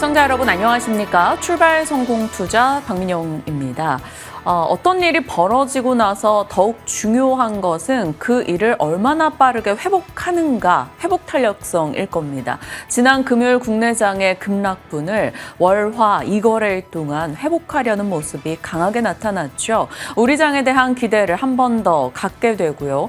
시청자 여러분 안녕하십니까? 출발 성공 투자 박민영입니다. 어떤 일이 벌어지고 나서 더욱 중요한 것은 그 일을 얼마나 빠르게 회복하는가, 회복 탄력성일 겁니다. 지난 금요일 국내장의 급락분을 월, 화, 2거래일 동안 회복하려는 모습이 강하게 나타났죠. 우리 장에 대한 기대를 한 번 더 갖게 되고요.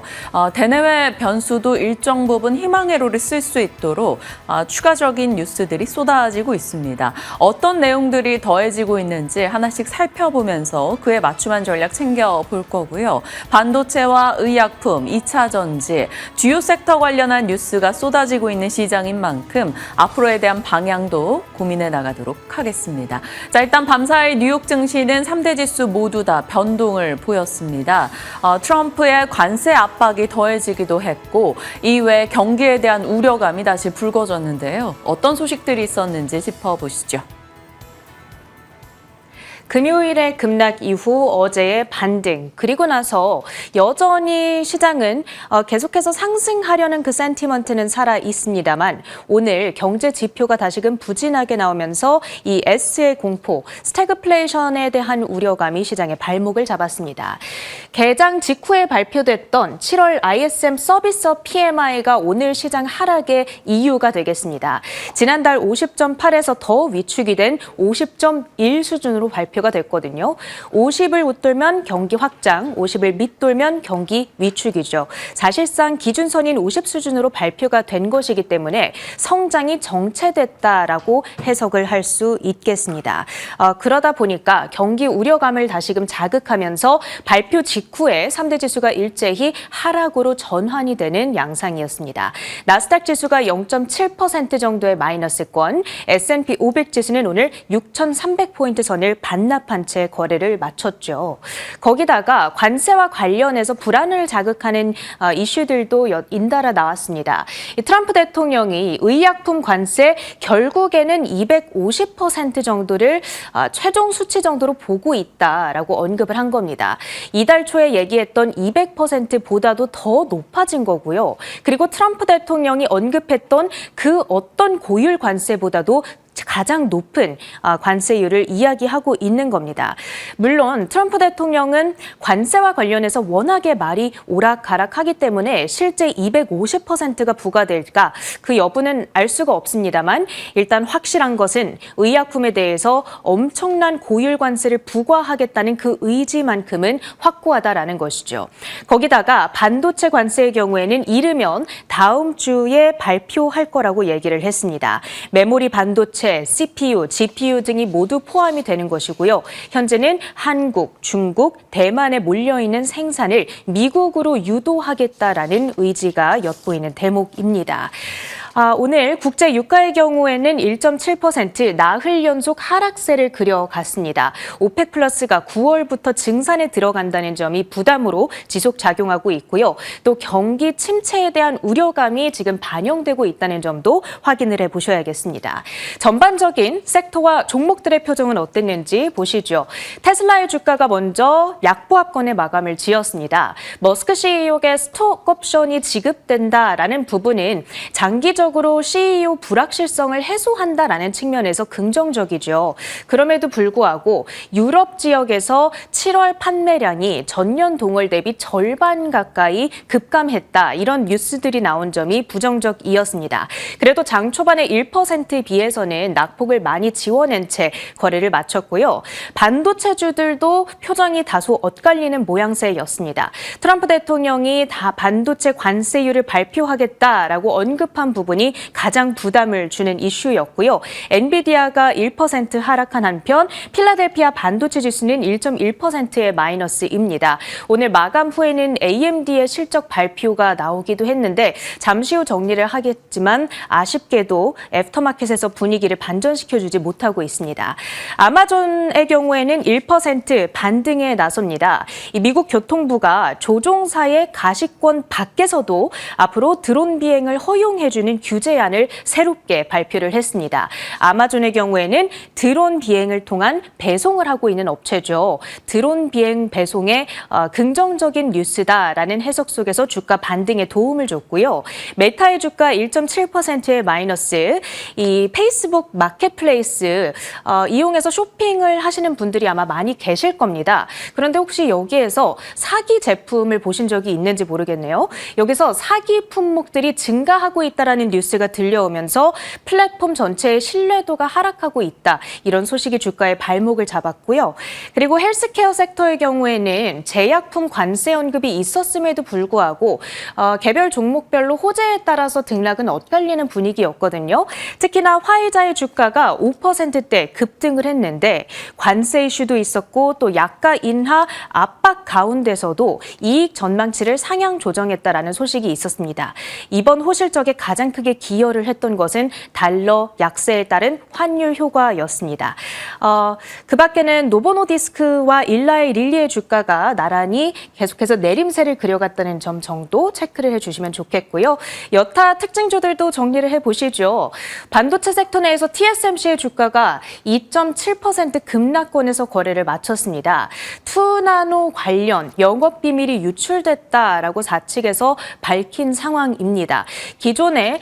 대내외 변수도 일정 부분 희망의 롤을 쓸 수 있도록 추가적인 뉴스들이 쏟아지고 있습니다. 어떤 내용들이 더해지고 있는지 하나씩 살펴보면서 그에 맞춤한 전략 챙겨볼 거고요. 반도체와 의약품, 2차 전지, 주요 섹터 관련한 뉴스가 쏟아지고 있는 시장인 만큼 앞으로에 대한 방향도 고민해 나가도록 하겠습니다. 자, 일단 밤사이 뉴욕 증시는 3대 지수 모두 다 변동을 보였습니다. 트럼프의 관세 압박이 더해지기도 했고 이외에 경기에 대한 우려감이 다시 불거졌는데요. 어떤 소식들이 있었는지 짚어보시죠. 금요일의 급락 이후 어제의 반등, 그리고 나서 여전히 시장은 계속해서 상승하려는 그 센티먼트는 살아 있습니다만 오늘 경제 지표가 다시금 부진하게 나오면서 이 S의 공포, 스태그플레이션에 대한 우려감이 시장의 발목을 잡았습니다. 개장 직후에 발표됐던 7월 ISM 서비스업 PMI가 오늘 시장 하락의 이유가 되겠습니다. 지난달 50.8에서 더 위축이 된 50.1 수준으로 발표가 됐거든요. 50을 웃돌면 경기 확장, 50을 밑돌면 경기 위축이죠. 사실상 기준선인 50 수준으로 발표가 된 것이기 때문에 성장이 정체됐다라고 해석을 할 수 있겠습니다. 그러다 보니까 경기 우려감을 다시금 자극하면서 발표 직후에 3대 지수가 일제히 하락으로 전환이 되는 양상이었습니다. 나스닥 지수가 0.7% 정도의 마이너스권, S&P 500 지수는 오늘 6,300포인트 선을 반납한 채 거래를 마쳤죠. 거기다가 관세와 관련해서 불안을 자극하는 이슈들도 잇따라 나왔습니다. 트럼프 대통령이 의약품 관세 결국에는 250% 정도를 최종 수치 정도로 보고 있다라고 언급을 한 겁니다. 이달 초에 얘기했던 200%보다도 더 높아진 거고요. 그리고 트럼프 대통령이 언급했던 그 어떤 고율 관세보다도 가장 높은 관세율을 이야기하고 있는 겁니다. 물론 트럼프 대통령은 관세와 관련해서 워낙에 말이 오락가락하기 때문에 실제 250%가 부과될까 그 여부는 알 수가 없습니다만 일단 확실한 것은 의약품에 대해서 엄청난 고율 관세를 부과하겠다는 그 의지만큼은 확고하다라는 것이죠. 거기다가 반도체 관세의 경우에는 이르면 다음 주에 발표할 거라고 얘기를 했습니다. 메모리 반도체 CPU, GPU 등이 모두 포함이 되는 것이고요. 현재는 한국, 중국, 대만에 몰려있는 생산을 미국으로 유도하겠다라는 의지가 엿보이는 대목입니다. 오늘 국제 유가의 경우에는 1.7% 나흘 연속 하락세를 그려갔습니다. 오펙 플러스가 9월부터 증산에 들어간다는 점이 부담으로 지속 작용하고 있고요. 또 경기 침체에 대한 우려감이 지금 반영되고 있다는 점도 확인을 해보셔야겠습니다. 전반적인 섹터와 종목들의 표정은 어땠는지 보시죠. 테슬라의 주가가 먼저 약보합권의 마감을 지었습니다. 머스크 CEO에게 스톡 옵션이 지급된다라는 부분은 장기적으로 CEO 불확실성을 해소한다라는 측면에서 긍정적이죠. 그럼에도 불구하고 유럽 지역에서 7월 판매량이 전년 동월 대비 절반 가까이 급감했다. 이런 뉴스들이 나온 점이 부정적이었습니다. 그래도 장 초반에 1%에 비해서는 낙폭을 많이 지워낸 채 거래를 마쳤고요. 반도체주들도 표정이 다소 엇갈리는 모양새였습니다. 트럼프 대통령이 다 반도체 관세율을 발표하겠다라고 언급한 부분이 가장 부담을 주는 이슈였고요. 엔비디아가 1% 하락한 한편 필라델피아 반도체 지수는 1.1%의 마이너스입니다. 오늘 마감 후에는 AMD의 실적 발표가 나오기도 했는데 잠시 후 정리를 하겠지만 아쉽게도 애프터마켓에서 분위기를 반전시켜주지 못하고 있습니다. 아마존의 경우에는 1% 반등에 나섭니다. 미국 교통부가 조종사의 가시권 밖에서도 앞으로 드론 비행을 허용해주는 규제안을 새롭게 발표를 했습니다. 아마존의 경우에는 드론 비행을 통한 배송을 하고 있는 업체죠. 드론 비행 배송에 긍정적인 뉴스다라는 해석 속에서 주가 반등에 도움을 줬고요. 메타의 주가 1.7%의 마이너스, 이 페이스북 마켓플레이스 이용해서 쇼핑을 하시는 분들이 아마 많이 계실 겁니다. 그런데 혹시 여기에서 사기 제품을 보신 적이 있는지 모르겠네요. 여기서 사기 품목들이 증가하고 있다라는 뉴스가 들려오면서 플랫폼 전체의 신뢰도가 하락하고 있다. 이런 소식이 주가의 발목을 잡았고요. 그리고 헬스케어 섹터의 경우에는 제약품 관세 언급이 있었음에도 불구하고 개별 종목별로 호재에 따라서 등락은 엇갈리는 분위기였거든요. 특히나 화이자의 주가가 5%대 급등을 했는데 관세 이슈도 있었고 또 약가 인하 압박 가운데서도 이익 전망치를 상향 조정했다라는 소식이 있었습니다. 이번 호실적에 가장 크게 기여를 했던 것은 달러 약세에 따른 환율 효과였습니다. 그 밖에는 노보노디스크와 일라의 릴리의 주가가 나란히 계속해서 내림세를 그려갔다는 점 정도 체크를 해주시면 좋겠고요. 여타 특징주들도 정리를 해보시죠. 반도체 섹터 내에서 TSMC의 주가가 2.7% 급락권에서 거래를 마쳤습니다. 2나노 관련 영업비밀이 유출됐다라고 사측에서 밝힌 상황입니다. 이전에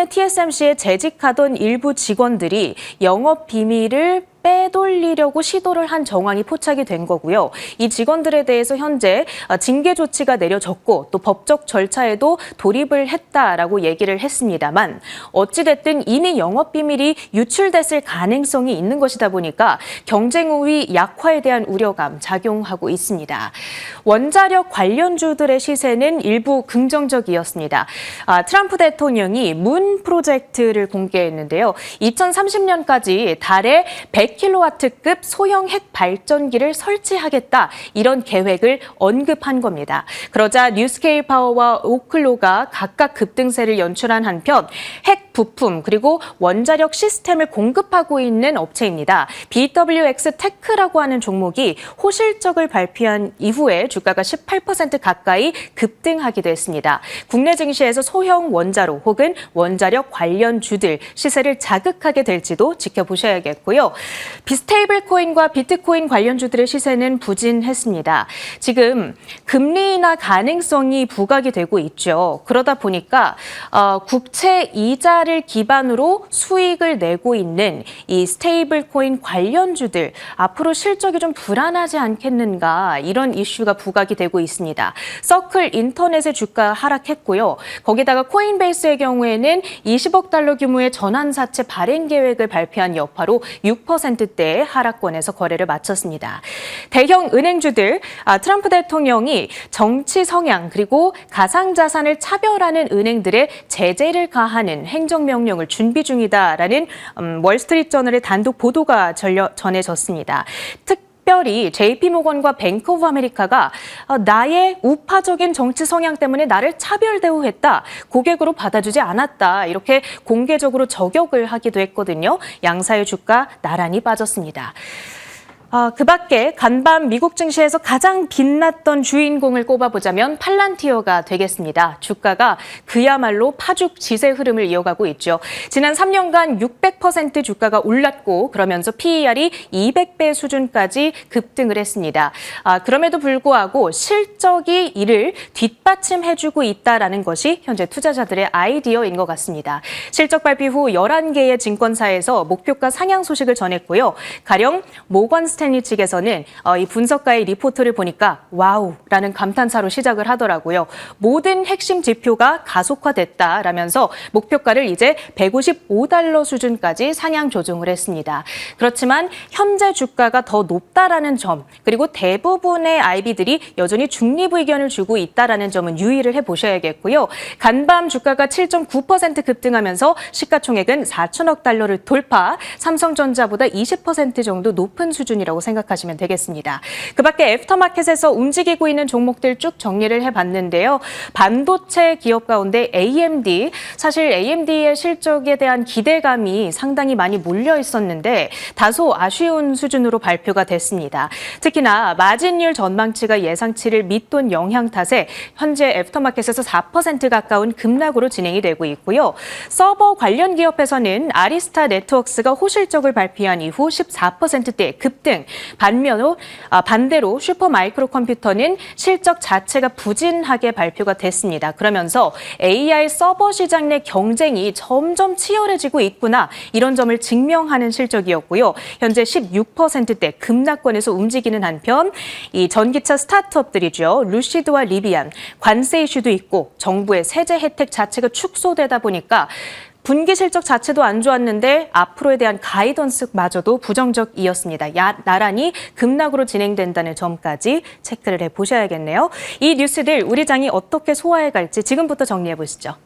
TSMC에 재직하던 일부 직원들이 영업비밀을 빼돌리려고 시도를 한 정황이 포착이 된 거고요. 이 직원들에 대해서 현재 징계 조치가 내려졌고 또 법적 절차에도 돌입을 했다라고 얘기를 했습니다만 어찌됐든 이미 영업비밀이 유출됐을 가능성이 있는 것이다 보니까 경쟁 우위 약화에 대한 우려감 작용하고 있습니다. 원자력 관련주들의 시세는 일부 긍정적이었습니다. 트럼프 대통령이 문 프로젝트를 공개했는데요. 2030년까지 달에 100kW급 소형 핵 발전기를 설치하겠다 이런 계획을 언급한 겁니다. 그러자 뉴스케일 파워와 오클로가 각각 급등세를 연출한 한편 핵 부품 그리고 원자력 시스템을 공급하고 있는 업체입니다. BWX 테크라고 하는 종목이 호실적을 발표한 이후에 주가가 18% 가까이 급등하기도 했습니다. 국내 증시에서 소형 원자로 혹은 원자력 관련주들 시세를 자극하게 될지도 지켜보셔야겠고요. 비스테이블 코인과 비트코인 관련주들의 시세는 부진했습니다. 지금 금리 인하 가능성이 부각이 되고 있죠. 그러다 보니까 국채 이자를 기반으로 수익을 내고 있는 이 스테이블 코인 관련주들 앞으로 실적이 좀 불안하지 않겠는가 이런 이슈가 부각이 되고 있습니다. 서클 인터넷의 주가 하락했고요. 거기다가 코인베이스의 경우에는 20억 달러 규모의 전환사채 발행 계획을 발표한 여파로 6%대의 하락권에서 거래를 마쳤습니다. 대형 은행주들, 트럼프 대통령이 정치 성향 그리고 가상자산을 차별하는 은행들의 제재를 가하는 행정명령을 준비 중이다라는 월스트리트저널의 단독 보도가 전해졌습니다. 특별히 JP모건과 뱅크 오브 아메리카가 나의 우파적인 정치 성향 때문에 나를 차별 대우했다, 고객으로 받아주지 않았다 이렇게 공개적으로 저격을 하기도 했거든요. 양사의 주가 나란히 빠졌습니다. 그 밖에 간밤 미국 증시에서 가장 빛났던 주인공을 꼽아보자면 팔란티어가 되겠습니다. 주가가 그야말로 파죽지세 흐름을 이어가고 있죠. 지난 3년간 600% 주가가 올랐고 그러면서 PER이 200배 수준까지 급등을 했습니다. 그럼에도 불구하고 실적이 이를 뒷받침해주고 있다는 것이 현재 투자자들의 아이디어인 것 같습니다. 실적 발표 후 11개의 증권사에서 목표가 상향 소식을 전했고요. 가령 모건 스탠리 측에서는 이 분석가의 리포트를 보니까 와우라는 감탄사로 시작을 하더라고요. 모든 핵심 지표가 가속화됐다라면서 목표가를 이제 155달러 수준까지 상향 조정을 했습니다. 그렇지만 현재 주가가 더 높다라는 점 그리고 대부분의 IB들이 여전히 중립 의견을 주고 있다라는 점은 유의를 해보셔야겠고요. 간밤 주가가 7.9% 급등하면서 시가총액은 4천억 달러를 돌파, 삼성전자보다 20% 정도 높은 수준이라고 상승이라고 생각하시면 되겠습니다. 그 밖에 애프터마켓에서 움직이고 있는 종목들 쭉 정리를 해봤는데요. 반도체 기업 가운데 AMD, 사실 AMD의 실적에 대한 기대감이 상당히 많이 몰려 있었는데 다소 아쉬운 수준으로 발표가 됐습니다. 특히나 마진율 전망치가 예상치를 밑돈 영향 탓에 현재 애프터마켓에서 4% 가까운 급락으로 진행이 되고 있고요. 서버 관련 기업에서는 아리스타 네트워크스가 호실적을 발표한 이후 14%대 급등, 반대로 슈퍼마이크로 컴퓨터는 실적 자체가 부진하게 발표가 됐습니다. 그러면서 AI 서버 시장 내 경쟁이 점점 치열해지고 있구나, 이런 점을 증명하는 실적이었고요. 현재 16%대 급락권에서 움직이는 한편 이 전기차 스타트업들이죠. 루시드와 리비안, 관세 이슈도 있고 정부의 세제 혜택 자체가 축소되다 보니까 분기 실적 자체도 안 좋았는데 앞으로에 대한 가이던스마저도 부정적이었습니다. 나란히 급락으로 진행된다는 점까지 체크를 해보셔야겠네요. 이 뉴스들 우리 장이 어떻게 소화해갈지 지금부터 정리해보시죠.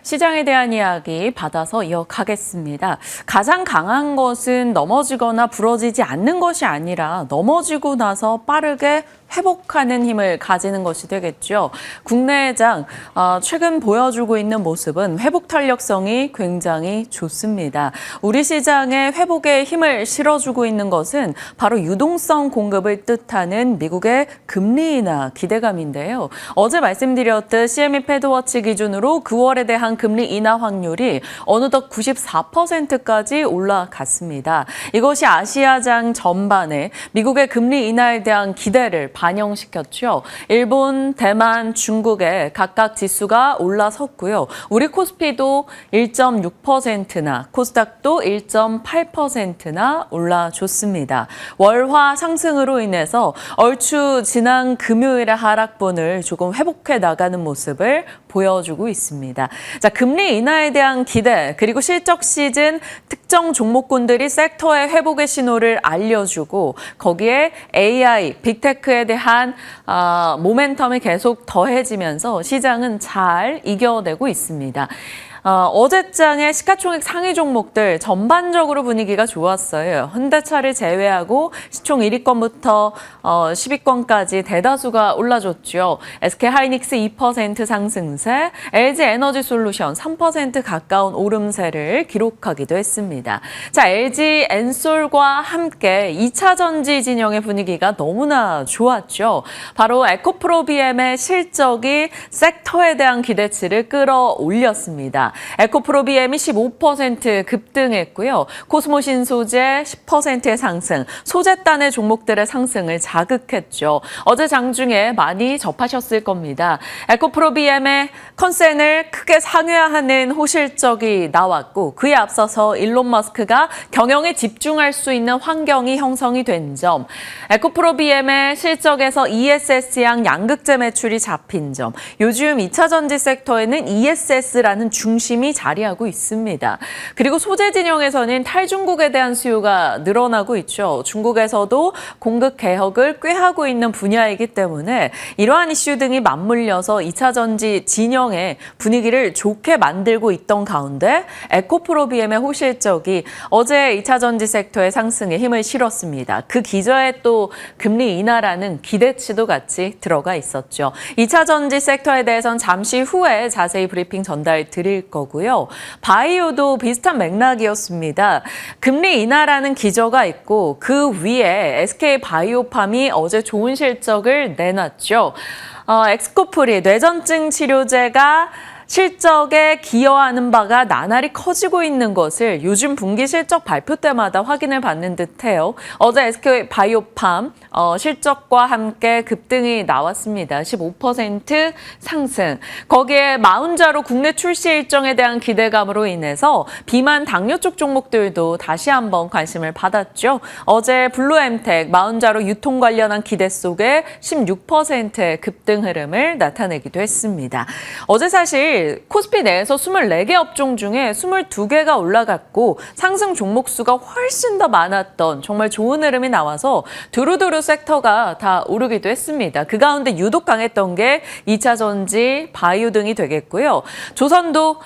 시장에 대한 이야기 받아서 이어가겠습니다. 가장 강한 것은 넘어지거나 부러지지 않는 것이 아니라 넘어지고 나서 빠르게 회복하는 힘을 가지는 것이 되겠죠. 국내장 최근 보여주고 있는 모습은 회복 탄력성이 굉장히 좋습니다. 우리 시장에 회복의 힘을 실어주고 있는 것은 바로 유동성 공급을 뜻하는 미국의 금리 인하 기대감인데요. 어제 말씀드렸듯 CME 패드워치 기준으로 9월에 대한 금리 인하 확률이 어느덧 94%까지 올라갔습니다. 이것이 아시아장 전반에 미국의 금리 인하에 대한 기대를 반영시켰죠. 일본, 대만, 중국에 각각 지수가 올라섰고요. 우리 코스피도 1.6%나 코스닥도 1.8%나 올라줬습니다. 월화 상승으로 인해서 얼추 지난 금요일의 하락분을 조금 회복해 나가는 모습을 보여주고 있습니다. 자, 금리 인하에 대한 기대, 그리고 실적 시즌 특정 종목군들이 섹터의 회복의 신호를 알려주고 거기에 AI, 빅테크에 대한 모멘텀이 계속 더해지면서 시장은 잘 이겨내고 있습니다. 어제장의 시가총액 상위 종목들 전반적으로 분위기가 좋았어요. 현대차를 제외하고 시총 1위권부터 10위권까지 대다수가 올라줬죠. SK하이닉스 2% 상승세, LG에너지솔루션 3% 가까운 오름세를 기록하기도 했습니다. 자, LG엔솔과 함께 2차 전지 진영의 분위기가 너무나 좋았죠. 바로 에코프로비엠의 실적이 섹터에 대한 기대치를 끌어올렸습니다. 에코프로비엠이 15% 급등했고요. 코스모신소재 10%의 상승, 소재단의 종목들의 상승을 자극했죠. 어제 장중에 많이 접하셨을 겁니다. 에코프로비엠의 컨센을 크게 상회하는 호실적이 나왔고 그에 앞서서 일론 머스크가 경영에 집중할 수 있는 환경이 형성이 된 점, 에코프로비엠의 실적에서 ESS양 양극재 매출이 잡힌 점, 요즘 2차 전지 섹터에는 ESS라는 중심이 자리하고 있습니다. 그리고 소재 진영에서는 탈중국에 대한 수요가 늘어나고 있죠. 중국에서도 공급 개혁을 꾀하고 있는 분야이기 때문에 이러한 이슈 등이 맞물려서 2차 전지 진영의 분위기를 좋게 만들고 있던 가운데 에코프로비엠의 호실적이 어제 2차 전지 섹터의 상승에 힘을 실었습니다. 그 기저에 또 금리 인하라는 기대치도 같이 들어가 있었죠. 2차 전지 섹터에 대해서는 잠시 후에 자세히 브리핑 전달 드릴 거고요. 바이오도 비슷한 맥락이었습니다. 금리 인하라는 기저가 있고 그 위에 SK바이오팜이 어제 좋은 실적을 내놨죠. 엑스코프리 뇌전증 치료제가 실적에 기여하는 바가 나날이 커지고 있는 것을 요즘 분기 실적 발표 때마다 확인을 받는 듯해요. 어제 SK바이오팜 실적과 함께 급등이 나왔습니다. 15% 상승. 거기에 마운자로 국내 출시 일정에 대한 기대감으로 인해서 비만 당뇨 쪽 종목들도 다시 한번 관심을 받았죠. 어제 블루엠텍 마운자로 유통 관련한 기대 속에 16%의 급등 흐름을 나타내기도 했습니다. 어제 사실 코스피 내에서 24개 업종 중에 22개가 올라갔고 상승 종목 수가 훨씬 더 많았던 정말 좋은 흐름이 나와서 두루두루 섹터가 다 오르기도 했습니다. 그 가운데 유독 강했던 게 2차 전지, 바이오 등이 되겠고요. 조선도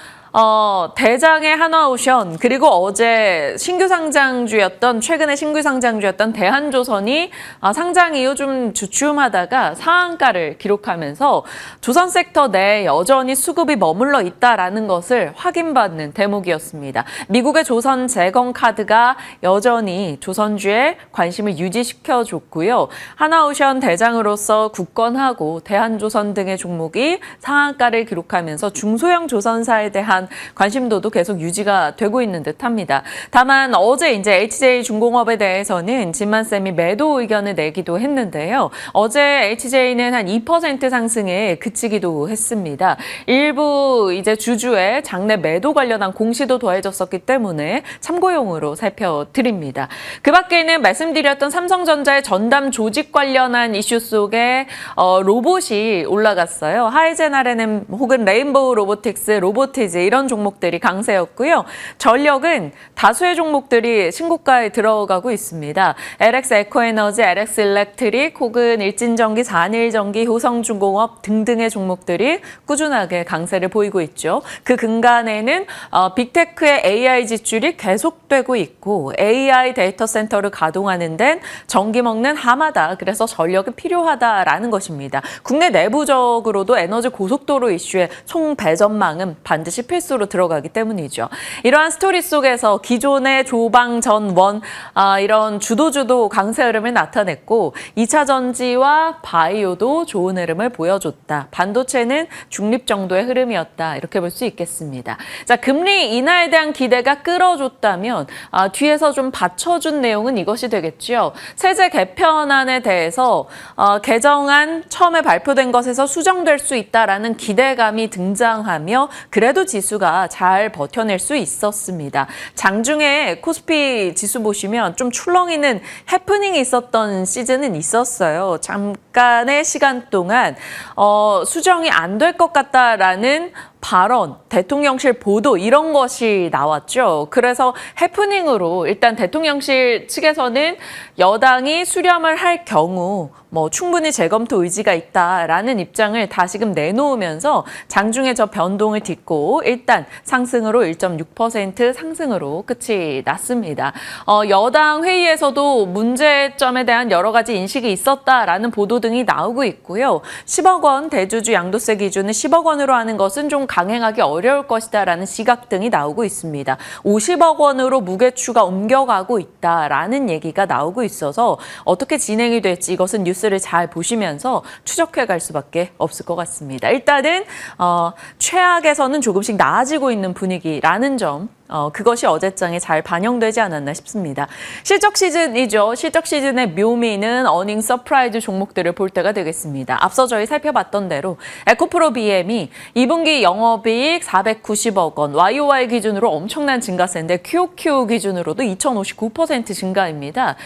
대장의 한화오션 그리고 어제 최근에 신규 상장주였던 대한조선이 상장 이후 좀 주춤하다가 상한가를 기록하면서 조선 섹터 내에 여전히 수급이 머물러 있다라는 것을 확인받는 대목이었습니다. 미국의 조선 재건카드가 여전히 조선주에 관심을 유지시켜줬고요. 한화오션 대장으로서 굳건하고 대한조선 등의 종목이 상한가를 기록하면서 중소형 조선사에 대한 관심도도 계속 유지가 되고 있는 듯합니다. 다만 어제 이제 HJ중공업에 대해서는 진만쌤이 매도 의견을 내기도 했는데요. 어제 HJ는 한 2% 상승에 그치기도 했습니다. 일부 이제 주주의 장내 매도 관련한 공시도 더해졌었기 때문에 참고용으로 살펴드립니다. 그 밖에는 말씀드렸던 삼성전자의 전담 조직 관련한 이슈 속에 로봇이 올라갔어요. 하이젠 R&M 혹은 레인보우 로보틱스, 로보티즈 이런 종목들이 강세였고요. 전력은 다수의 종목들이 신고가에 들어가고 있습니다. LX 에코에너지, LX 일렉트릭 혹은 일진전기, 산일전기, 효성중공업 등등의 종목들이 꾸준하게 강세를 보이고 있죠. 그 근간에는 빅테크의 AI 지출이 계속되고 있고 AI 데이터 센터를 가동하는 데는 전기 먹는 하마다. 그래서 전력이 필요하다라는 것입니다. 국내 내부적으로도 에너지 고속도로 이슈에 총배전망은 반드시 필수로 들어가기 때문이죠. 이러한 스토리 속에서 기존의 조방, 전원 이런 주도 강세 흐름을 나타냈고 2차 전지와 바이오도 좋은 흐름을 보여줬다. 반도체는 중립 정도의 흐름이었다. 이렇게 볼 수 있겠습니다. 자, 금리 인하에 대한 기대가 끌어줬다면 뒤에서 좀 받쳐준 내용은 이것이 되겠죠. 세제 개편안에 대해서 개정안 처음에 발표된 것에서 수정될 수 있다라는 기대감이 등장하며 그래도 지수가 잘 버텨낼 수 있었습니다. 장중에 코스피 지수 보시면 좀 출렁이는 해프닝이 있었던 시즌은 있었어요. 잠깐의 시간 동안 수정이 안 될 것 같다라는 발언, 대통령실 보도 이런 것이 나왔죠. 그래서 해프닝으로 일단 대통령실 측에서는 여당이 수렴을 할 경우 충분히 재검토 의지가 있다라는 입장을 다시금 내놓으면서 장중에 저 변동을 딛고 일단 상승으로 1.6% 상승으로 끝이 났습니다. 여당 회의에서도 문제점에 대한 여러 가지 인식이 있었다라는 보도 등이 나오고 있고요. 10억 원 대주주 양도세 기준을 10억 원으로 하는 것은 좀 강행하기 어려울 것이다라는 시각 등이 나오고 있습니다. 50억 원으로 무게추가 옮겨가고 있다라는 얘기가 나오고 있어서 어떻게 진행이 될지 이것은 뉴스를 잘 보시면서 추적해 갈 수밖에 없을 것 같습니다. 일단은 최악에서는 조금씩 나아지고 있는 분위기라는 점 그것이 어제장에 잘 반영되지 않았나 싶습니다. 실적 시즌이죠. 실적 시즌의 묘미는 어닝 서프라이즈 종목들을 볼 때가 되겠습니다. 앞서 저희 살펴봤던 대로 에코프로 BM이 2분기 영업이익 490억 원, YOY 기준으로 엄청난 증가세인데 QOQ 기준으로도 2059% 증가입니다.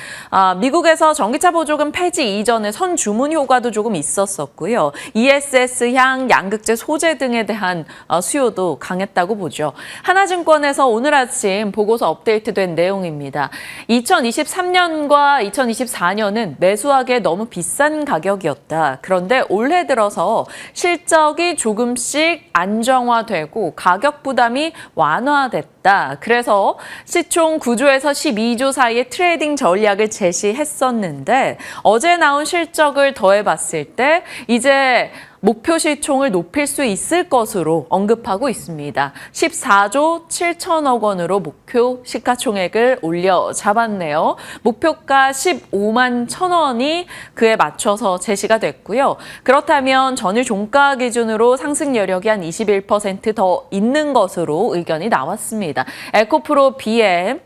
미국에서 전기차 보조금 폐지 이전에 선주문 효과도 조금 있었었고요. ESS향, 양극재 소재 등에 대한 수요도 강했다고 보죠. 하나증권에서 오늘 아침 보고서 업데이트된 내용입니다. 2023년과 2024년은 매수하기에 너무 비싼 가격이었다. 그런데 올해 들어서 실적이 조금씩 안정화되고 가격 부담이 완화됐다. 그래서 시총 9조에서 12조 사이의 트레이딩 전략을 제시했었는데 어제 나온 실적을 더해봤을 때 이제 목표 시총을 높일 수 있을 것으로 언급하고 있습니다. 14조 7천억 원으로 목표 시가총액을 올려 잡았네요. 목표가 15만 1,000원이 그에 맞춰서 제시가 됐고요. 그렇다면 전일 종가 기준으로 상승 여력이 한 21% 더 있는 것으로 의견이 나왔습니다. 에코프로 BM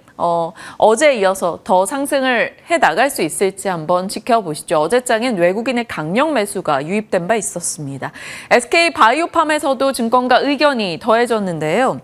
어제에 이어서 더 상승을 해나갈 수 있을지 한번 지켜보시죠. 어제장엔 외국인의 강력 매수가 유입된 바 있었습니다. SK바이오팜에서도 증권가 의견이 더해졌는데요.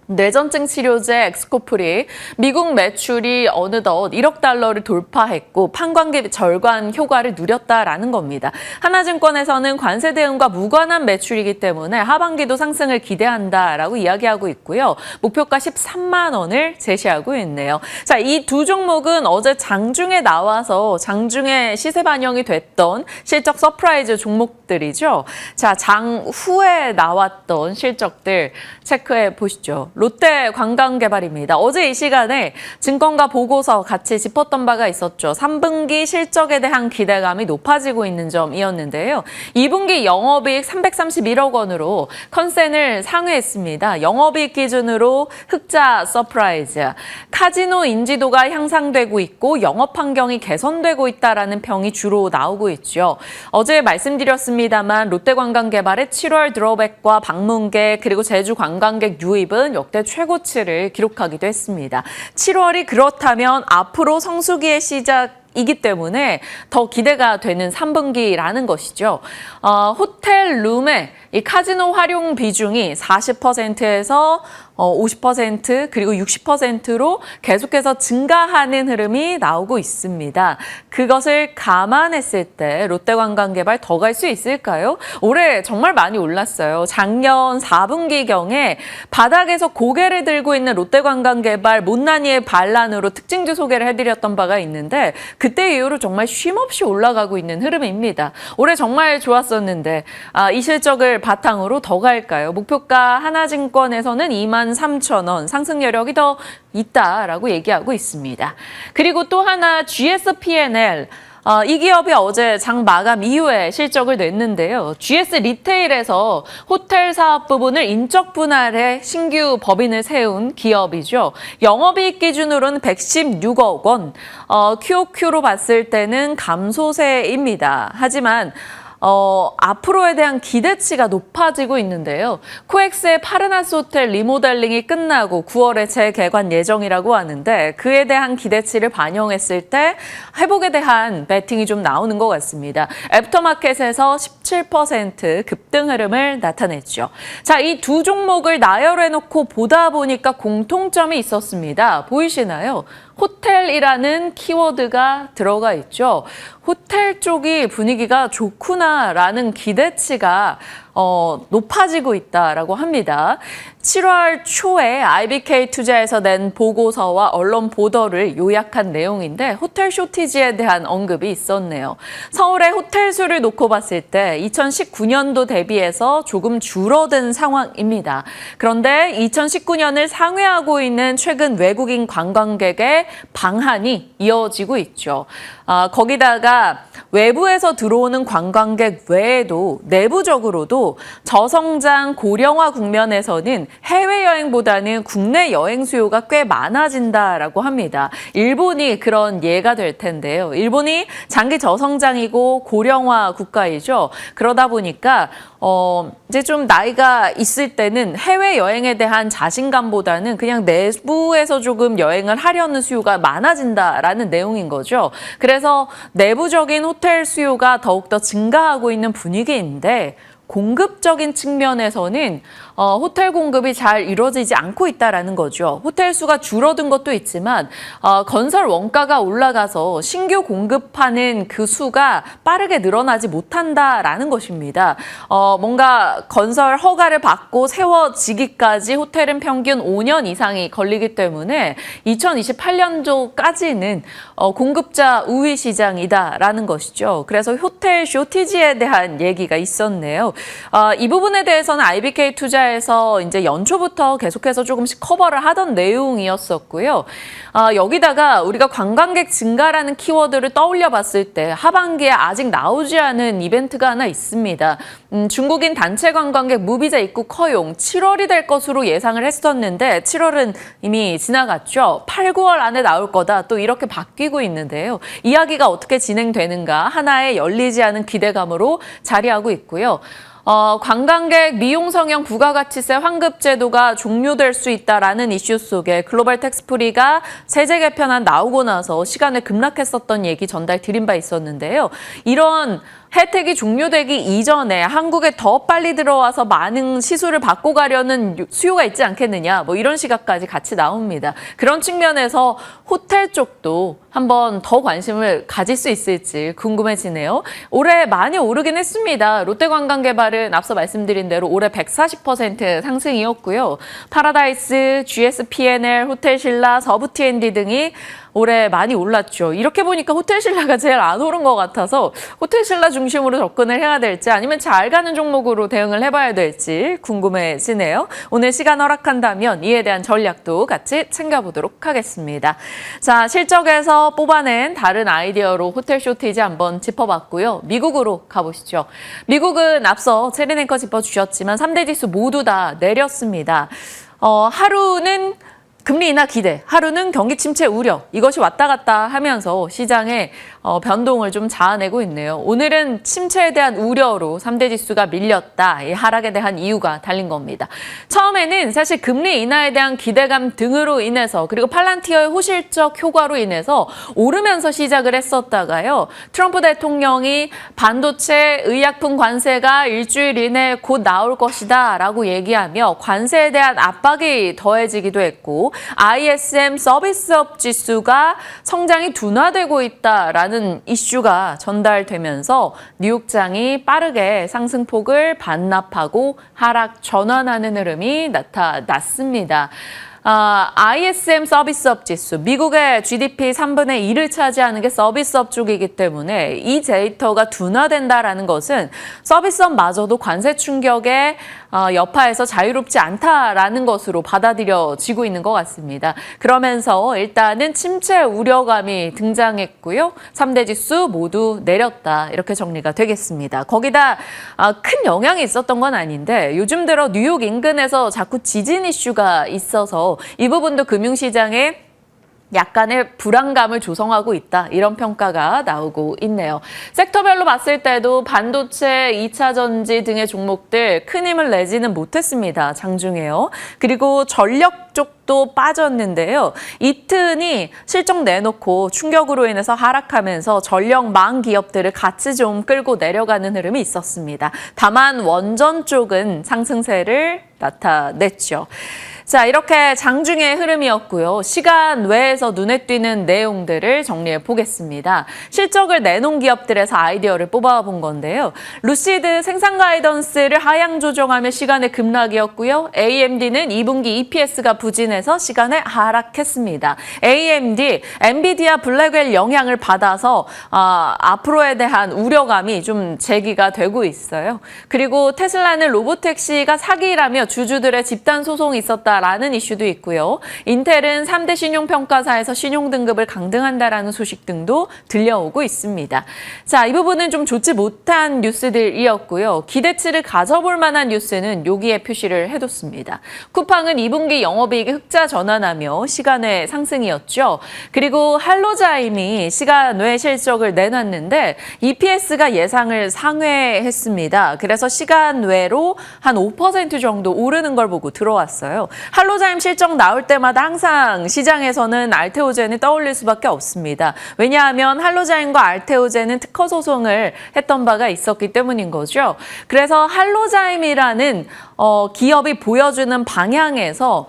뇌전증 치료제 엑스코프리, 미국 매출이 어느덧 1억 달러를 돌파했고 판관계 절반 효과를 누렸다라는 겁니다. 하나증권에서는 관세 대응과 무관한 매출이기 때문에 하반기도 상승을 기대한다라고 이야기하고 있고요. 목표가 13만 원을 제시하고 있네요. 자, 이 두 종목은 어제 장중에 나와서 장중에 시세 반영이 됐던 실적 서프라이즈 종목들이죠. 자, 장 후에 나왔던 실적들 체크해 보시죠. 롯데관광개발입니다. 어제 이 시간에 증권가 보고서 같이 짚었던 바가 있었죠. 3분기 실적에 대한 기대감이 높아지고 있는 점이었는데요. 2분기 영업이익 331억 원으로 컨센을 상회했습니다. 영업이익 기준으로 흑자 서프라이즈. 카지노 인지도가 향상되고 있고 영업 환경이 개선되고 있다라는 평이 주로 나오고 있죠. 어제 말씀드렸습니다만 롯데관광개발의 7월 드로백과 방문객 그리고 제주 관광객 유입은 역대 최고치를 기록하기도 했습니다. 7월이 그렇다면 앞으로 성수기의 시작이기 때문에 더 기대가 되는 3분기라는 것이죠. 호텔 룸의 이 카지노 활용 비중이 40%에서 50% 그리고 60%로 계속해서 증가하는 흐름이 나오고 있습니다. 그것을 감안했을 때 롯데관광개발 더 갈 수 있을까요? 올해 정말 많이 올랐어요. 작년 4분기경에 바닥에서 고개를 들고 있는 롯데관광개발 못난이의 반란으로 특징주 소개를 해드렸던 바가 있는데 그때 이후로 정말 쉼없이 올라가고 있는 흐름입니다. 올해 정말 좋았었는데 이 실적을 바탕으로 더 갈까요? 목표가 하나증권에서는 23,000원, 상승 여력이 더 있다라고 얘기하고 있습니다. 그리고 또 하나 GSP&L. 이 기업이 어제 장 마감 이후에 실적을 냈는데요. GS 리테일에서 호텔 사업 부분을 인적 분할해 신규 법인을 세운 기업이죠. 영업이익 기준으로는 116억 원, QOQ로 봤을 때는 감소세입니다. 하지만 앞으로에 대한 기대치가 높아지고 있는데요. 코엑스의 파르나스 호텔 리모델링이 끝나고 9월에 재개관 예정이라고 하는데 그에 대한 기대치를 반영했을 때 회복에 대한 베팅이 좀 나오는 것 같습니다. 애프터마켓에서 17% 급등 흐름을 나타냈죠. 자, 이 두 종목을 나열해놓고 보다 보니까 공통점이 있었습니다. 보이시나요? 호텔이라는 키워드가 들어가 있죠. 호텔 쪽이 분위기가 좋구나라는 기대치가 높아지고 있다라고 합니다. 7월 초에 IBK 투자에서 낸 보고서와 언론 보도를 요약한 내용인데 호텔 쇼티지에 대한 언급이 있었네요. 서울의 호텔 수를 놓고 봤을 때 2019년도 대비해서 조금 줄어든 상황입니다. 그런데 2019년을 상회하고 있는 최근 외국인 관광객의 방한이 이어지고 있죠. 거기다가 외부에서 들어오는 관광객 외에도 내부적으로도 저성장 고령화 국면에서는 해외여행보다는 국내 여행 수요가 꽤 많아진다라고 합니다. 일본이 그런 예가 될 텐데요. 일본이 장기 저성장이고 고령화 국가이죠. 그러다 보니까 이제 좀 나이가 있을 때는 해외여행에 대한 자신감보다는 그냥 내부에서 조금 여행을 하려는 수요가 많아진다라는 내용인 거죠. 그래서 내부적인 호텔 수요가 더욱더 증가하고 있는 분위기인데 공급적인 측면에서는 호텔 공급이 잘 이루어지지 않고 있다라는 거죠. 호텔 수가 줄어든 것도 있지만 건설 원가가 올라가서 신규 공급하는 그 수가 빠르게 늘어나지 못한다라는 것입니다. 뭔가 건설 허가를 받고 세워지기까지 호텔은 평균 5년 이상이 걸리기 때문에 2028년도까지는 공급자 우위 시장이다라는 것이죠. 그래서 호텔 쇼티지에 대한 얘기가 있었네요. 이 부분에 대해서는 IBK 투자에서 이제 연초부터 계속해서 조금씩 커버를 하던 내용이었었고요. 여기다가 우리가 관광객 증가라는 키워드를 떠올려 봤을 때 하반기에 아직 나오지 않은 이벤트가 하나 있습니다. 중국인 단체 관광객 무비자 입국 허용 7월이 될 것으로 예상을 했었는데 7월은 이미 지나갔죠. 8, 9월 안에 나올 거다. 또 이렇게 바뀌고 있는데요. 이야기가 어떻게 진행되는가 하나의 열리지 않은 기대감으로 자리하고 있고요. 관광객 미용 성형 부가가치세 환급 제도가 종료될 수 있다라는 이슈 속에 글로벌 텍스프리가 세제 개편안 나오고 나서 시간을 급락했었던 얘기 전달 드린 바 있었는데요. 이런 혜택이 종료되기 이전에 한국에 더 빨리 들어와서 많은 시술을 받고 가려는 수요가 있지 않겠느냐, 뭐 이런 시각까지 같이 나옵니다. 그런 측면에서 호텔 쪽도 한번 더 관심을 가질 수 있을지 궁금해지네요. 올해 많이 오르긴 했습니다. 롯데관광개발은 앞서 말씀드린 대로 올해 140% 상승이었고요. 파라다이스, GSPNL, 호텔신라, 서부TND 등이 올해 많이 올랐죠. 이렇게 보니까 호텔신라가 제일 안 오른 것 같아서 호텔신라 중심으로 접근을 해야 될지 아니면 잘 가는 종목으로 대응을 해봐야 될지 궁금해지네요. 오늘 시간 허락한다면 이에 대한 전략도 같이 챙겨보도록 하겠습니다. 자, 실적에서 뽑아낸 다른 아이디어로 호텔 쇼티지 한번 짚어봤고요. 미국으로 가보시죠. 미국은 앞서 체린 앵커 짚어주셨지만 3대 지수 모두 다 내렸습니다. 하루는 금리 인하 기대, 하루는 경기 침체 우려, 이것이 왔다 갔다 하면서 시장의 변동을 좀 자아내고 있네요. 오늘은 침체에 대한 우려로 3대 지수가 밀렸다. 이 하락에 대한 이유가 달린 겁니다. 처음에는 사실 금리 인하에 대한 기대감 등으로 인해서 그리고 팔란티어의 호실적 효과로 인해서 오르면서 시작을 했었다가요. 트럼프 대통령이 반도체 의약품 관세가 일주일 이내에 곧 나올 것이다 라고 얘기하며 관세에 대한 압박이 더해지기도 했고 ISM 서비스업 지수가 성장이 둔화되고 있다라는 이슈가 전달되면서 뉴욕장이 빠르게 상승폭을 반납하고 하락 전환하는 흐름이 나타났습니다. ISM 서비스업 지수, 미국의 GDP 3분의 1을 차지하는 게 서비스업 쪽이기 때문에 이 데이터가 둔화된다라는 것은 서비스업마저도 관세 충격에 여파에서 자유롭지 않다라는 것으로 받아들여지고 있는 것 같습니다. 그러면서 일단은 침체 우려감이 등장했고요. 3대 지수 모두 내렸다. 이렇게 정리가 되겠습니다. 거기다 큰 영향이 있었던 건 아닌데 요즘 들어 뉴욕 인근에서 자꾸 지진 이슈가 있어서 이 부분도 금융시장에 약간의 불안감을 조성하고 있다. 이런 평가가 나오고 있네요. 섹터별로 봤을 때도 반도체, 2차 전지 등의 종목들 큰 힘을 내지는 못했습니다. 장중에요. 그리고 전력 쪽도 빠졌는데요. 이튼이 실적 내놓고 충격으로 인해서 하락하면서 전력망 기업들을 같이 좀 끌고 내려가는 흐름이 있었습니다. 다만 원전 쪽은 상승세를 나타냈죠. 자, 이렇게 장중의 흐름이었고요. 시간 외에서 눈에 띄는 내용들을 정리해 보겠습니다. 실적을 내놓은 기업들에서 아이디어를 뽑아본 건데요. 루시드 생산 가이던스를 하향 조정하며 시간의 급락이었고요. AMD는 2분기 EPS가 부진해서 시간에 하락했습니다. AMD, 엔비디아 블랙웰 영향을 받아서 앞으로에 대한 우려감이 좀 제기가 되고 있어요. 그리고 테슬라는 로보택시가 사기라며 주주들의 집단 소송이 있었다. 라는 이슈도 있고요. 인텔은 3대 신용평가사에서 신용등급을 강등한다라는 소식 등도 들려오고 있습니다. 자, 이 부분은 좀 좋지 못한 뉴스들이었고요. 기대치를 가져볼 만한 뉴스는 여기에 표시를 해뒀습니다. 쿠팡은 2분기 영업이익이 흑자 전환하며 시간외 상승이었죠. 그리고 할로자임이 시간외 실적을 내놨는데 EPS가 예상을 상회했습니다. 그래서 시간외로 한 5% 정도 오르는 걸 보고 들어왔어요. 할로자임 실적 나올 때마다 항상 시장에서는 알테오젠이 떠올릴 수밖에 없습니다. 왜냐하면 할로자임과 알테오젠은 특허 소송을 했던 바가 있었기 때문인 거죠. 그래서 할로자임이라는 기업이 보여주는 방향에서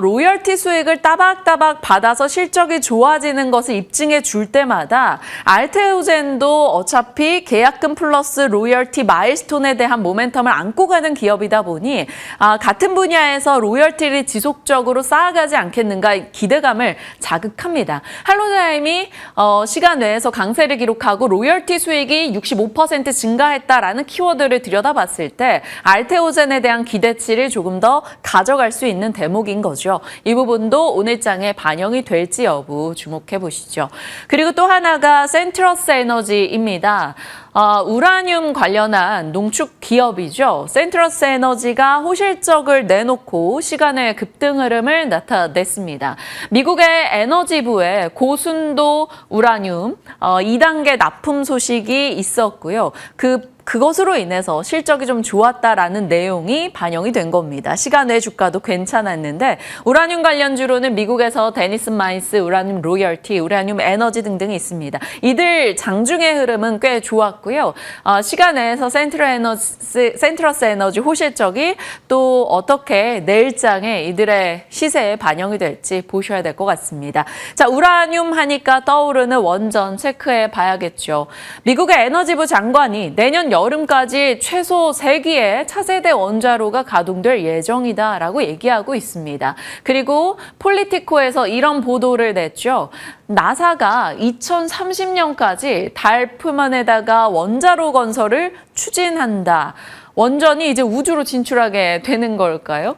로열티 수익을 따박따박 받아서 실적이 좋아지는 것을 입증해 줄 때마다 알테오젠도 어차피 계약금 플러스 로열티 마일스톤에 대한 모멘텀을 안고 가는 기업이다 보니 같은 분야에서 로열티를 지속적으로 쌓아가지 않겠는가 기대감을 자극합니다. 할로자임이 시간 내에서 강세를 기록하고 로열티 수익이 65% 증가했다라는 키워드를 들여다봤을 때 알테오젠에 대한 기대치를 조금 더 가져갈 수 있는 대목인 거죠. 이 부분도 오늘장에 반영이 될지 여부 주목해 보시죠. 그리고 또 하나가 센트러스 에너지입니다. 우라늄 관련한 농축 기업이죠. 센트러스 에너지가 호실적을 내놓고 시간의 급등 흐름을 나타냈습니다. 미국의 에너지부에 고순도 우라늄 2단계 납품 소식이 있었고요. 그 그것으로 인해서 실적이 좀 좋았다라는 내용이 반영이 된 겁니다. 시간 외 주가도 괜찮았는데 우라늄 관련주로는 미국에서 데니슨 마이스, 우라늄 로열티, 우라늄 에너지 등등이 있습니다. 이들 장중의 흐름은 꽤 좋았고요. 시간 내에서 센트러스 에너지 호실적이 또 어떻게 내일장에 이들의 시세에 반영이 될지 보셔야 될 것 같습니다. 자, 우라늄 하니까 떠오르는 원전 체크해 봐야겠죠. 미국의 에너지부 장관이 내년 여름까지 최소 3기의 차세대 원자로가 가동될 예정이다라고 얘기하고 있습니다. 그리고 폴리티코에서 이런 보도를 냈죠. 나사가 2030년까지 달 표면에다가 원자로 건설을 추진한다. 원전이 이제 우주로 진출하게 되는 걸까요?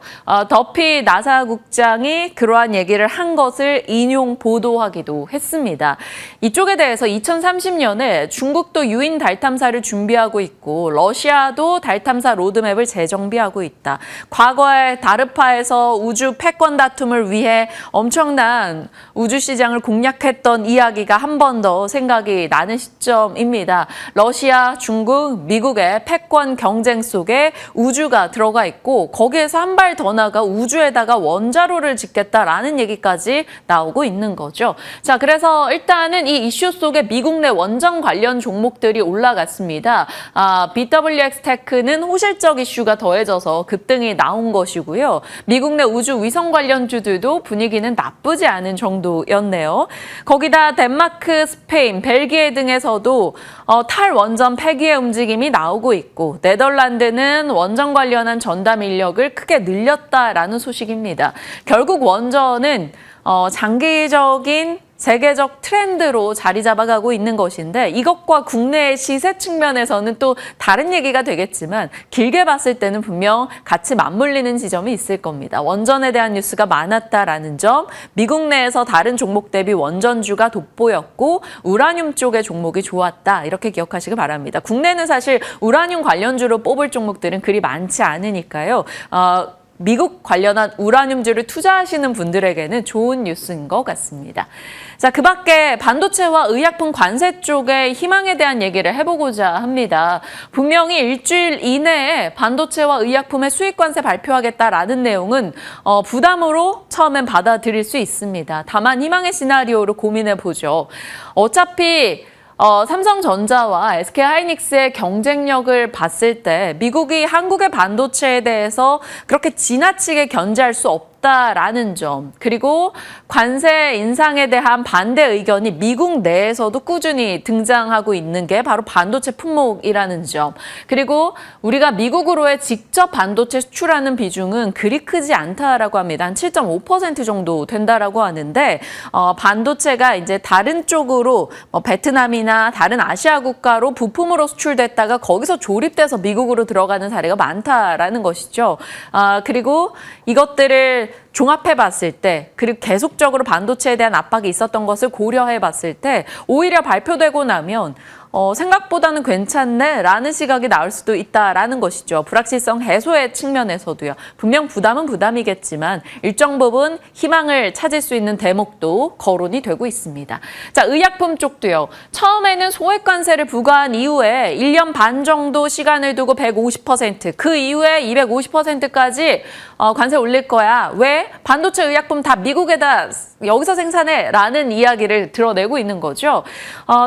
더피 나사 국장이 그러한 얘기를 한 것을 인용 보도하기도 했습니다. 이쪽에 대해서 2030년에 중국도 유인 달 탐사를 준비하고 있고 러시아도 달 탐사 로드맵을 재정비하고 있다. 과거에 다르파에서 우주 패권 다툼을 위해 엄청난 우주 시장을 공략했던 이야기가 한 번 더 생각이 나는 시점입니다. 러시아, 중국, 미국의 패권 경쟁 속에 우주가 들어가 있고 거기에서 한 발 더 나가 우주에다가 원자로를 짓겠다라는 얘기까지 나오고 있는 거죠. 자, 그래서 일단은 이 이슈 속에 미국 내 원전 관련 종목들이 올라갔습니다. BWX테크는 호실적 이슈가 더해져서 급등이 나온 것이고요. 미국 내 우주 위성 관련주들도 분위기는 나쁘지 않은 정도였네요. 거기다 덴마크, 스페인, 벨기에 등에서도 탈원전 폐기의 움직임이 나오고 있고 네덜란드는 원전 관련한 전담 인력을 크게 늘렸다라는 소식입니다. 결국 원전은 장기적인 세계적 트렌드로 자리 잡아가고 있는 것인데 이것과 국내의 시세 측면에서는 또 다른 얘기가 되겠지만 길게 봤을 때는 분명 같이 맞물리는 지점이 있을 겁니다. 원전에 대한 뉴스가 많았다라는 점, 미국 내에서 다른 종목 대비 원전주가 돋보였고 우라늄 쪽의 종목이 좋았다. 이렇게 기억하시기 바랍니다. 국내는 사실 우라늄 관련주로 뽑을 종목들은 그리 많지 않으니까요. 미국 관련한 우라늄주를 투자하시는 분들에게는 좋은 뉴스인 것 같습니다. 자, 그 밖에 반도체와 의약품 관세 쪽의 희망에 대한 얘기를 해보고자 합니다. 분명히 일주일 이내에 반도체와 의약품의 수입 관세 발표하겠다라는 내용은 부담으로 처음엔 받아들일 수 있습니다. 다만 희망의 시나리오로 고민해보죠. 어차피 삼성전자와 SK하이닉스의 경쟁력을 봤을 때 미국이 한국의 반도체에 대해서 그렇게 지나치게 견제할 수 없다라는 점, 그리고 관세 인상에 대한 반대 의견이 미국 내에서도 꾸준히 등장하고 있는 게 바로 반도체 품목이라는 점, 그리고 우리가 미국으로의 직접 반도체 수출하는 비중은 그리 크지 않다라고 합니다. 한 7.5% 정도 된다라고 하는데 반도체가 이제 다른 쪽으로 베트남이나 다른 아시아 국가로 부품으로 수출됐다가 거기서 조립돼서 미국으로 들어가는 사례가 많다라는 것이죠. 그리고 이것들을 종합해 봤을 때, 그리고 계속적으로 반도체에 대한 압박이 있었던 것을 고려해 봤을 때 오히려 발표되고 나면 생각보다는 괜찮네 라는 시각이 나올 수도 있다라는 것이죠. 불확실성 해소의 측면에서도요. 분명 부담은 부담이겠지만 일정 부분 희망을 찾을 수 있는 대목도 거론이 되고 있습니다. 자, 의약품 쪽도요. 처음에는 소액 관세를 부과한 이후에 1년 반 정도 시간을 두고 150%, 그 이후에 250%까지 관세 올릴 거야. 왜? 반도체 의약품 다 미국에다 여기서 생산해 라는 이야기를 드러내고 있는 거죠.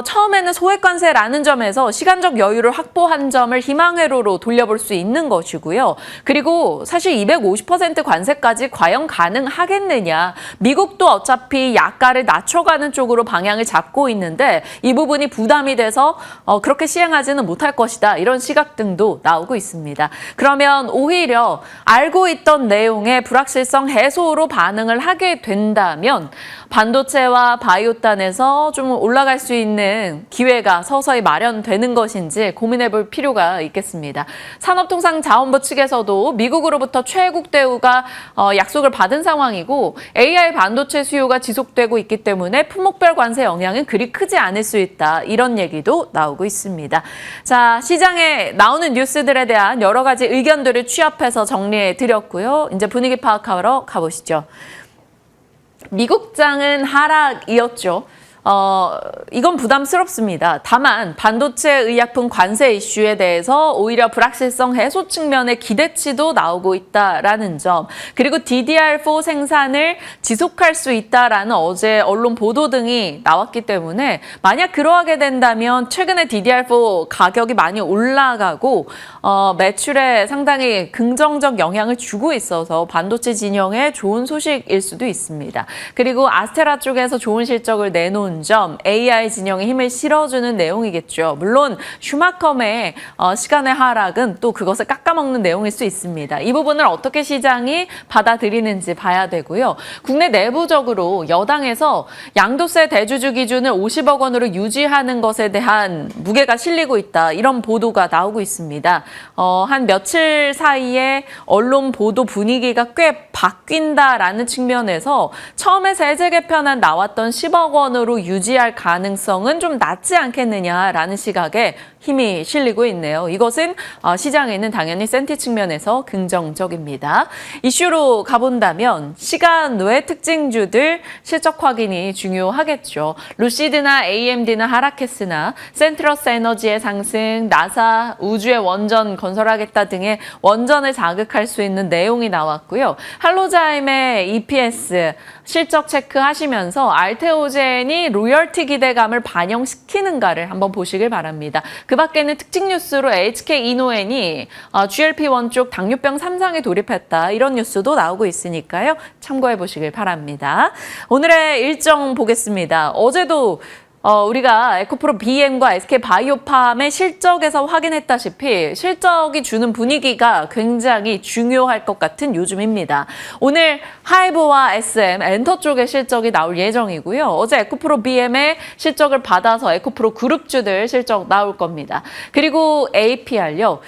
처음에는 소액 관세라는 점에서 시간적 여유를 확보한 점을 희망회로로 돌려볼 수 있는 것이고요. 그리고 사실 250% 관세까지 과연 가능하겠느냐. 미국도 어차피 약가를 낮춰가는 쪽으로 방향을 잡고 있는데 이 부분이 부담이 돼서 그렇게 시행하지는 못할 것이다. 이런 시각 등도 나오고 있습니다. 그러면 오히려 알고 있던 내용의 불확실성 해소로 반응을 하게 된다면 반도체와 바이오단에서 좀 올라갈 수 있는 기회가 서서히 마련되는 것인지 고민해 볼 필요가 있겠습니다. 산업통상자원부 측에서도 미국으로부터 최국 대우가 약속을 받은 상황이고 AI 반도체 수요가 지속되고 있기 때문에 품목별 관세 영향은 그리 크지 않을 수 있다. 이런 얘기도 나오고 있습니다. 자, 시장에 나오는 뉴스들에 대한 여러 가지 의견들을 취합해서 정리해 드렸고요. 이제 분위기 파악하러 가보시죠. 미국장은 하락이었죠. 이건 부담스럽습니다. 다만 반도체 의약품 관세 이슈에 대해서 오히려 불확실성 해소 측면의 기대치도 나오고 있다라는 점, 그리고 DDR4 생산을 지속할 수 있다라는 어제 언론 보도 등이 나왔기 때문에 만약 그러하게 된다면 최근에 DDR4 가격이 많이 올라가고 매출에 상당히 긍정적 영향을 주고 있어서 반도체 진영에 좋은 소식일 수도 있습니다. 그리고 아스테라 쪽에서 좋은 실적을 내놓은 점, AI 진영에 힘을 실어주는 내용이겠죠. 물론 슈마컴의 시간의 하락은 또 그것을 깎아먹는 내용일 수 있습니다. 이 부분을 어떻게 시장이 받아들이는지 봐야 되고요. 국내 내부적으로 여당에서 양도세 대주주 기준을 50억 원으로 유지하는 것에 대한 무게가 실리고 있다. 이런 보도가 나오고 있습니다. 한 며칠 사이에 언론 보도 분위기가 꽤 바뀐다라는 측면에서 처음에 세제 개편안 나왔던 10억 원으로 유지할 가능성은 좀 낮지 않겠느냐라는 시각에 힘이 실리고 있네요. 이것은 시장에는 당연히 센티 측면에서 긍정적입니다. 이슈로 가본다면 시간 외 특징주들 실적 확인이 중요하겠죠. 루시드나 AMD는 하락했으나 센트러스 에너지의 상승, 나사 우주의 원전 건설하겠다 등의 원전을 자극할 수 있는 내용이 나왔고요. 할로자임의 EPS 실적 체크하시면서 알테오젠이 로열티 기대감을 반영시키는가를 한번 보시길 바랍니다. 그 밖에는 특징 뉴스로 HK 이노엔이 GLP-1 쪽 당뇨병 3상에 돌입했다. 이런 뉴스도 나오고 있으니까요. 참고해 보시길 바랍니다. 오늘의 일정 보겠습니다. 어제도 우리가 에코프로 BM과 SK바이오팜의 실적에서 확인했다시피 실적이 주는 분위기가 굉장히 중요할 것 같은 요즘입니다. 오늘 하이브와 SM, 엔터 쪽의 실적이 나올 예정이고요. 어제 에코프로 BM의 실적을 받아서 에코프로 그룹주들 실적 나올 겁니다. 그리고 APR요.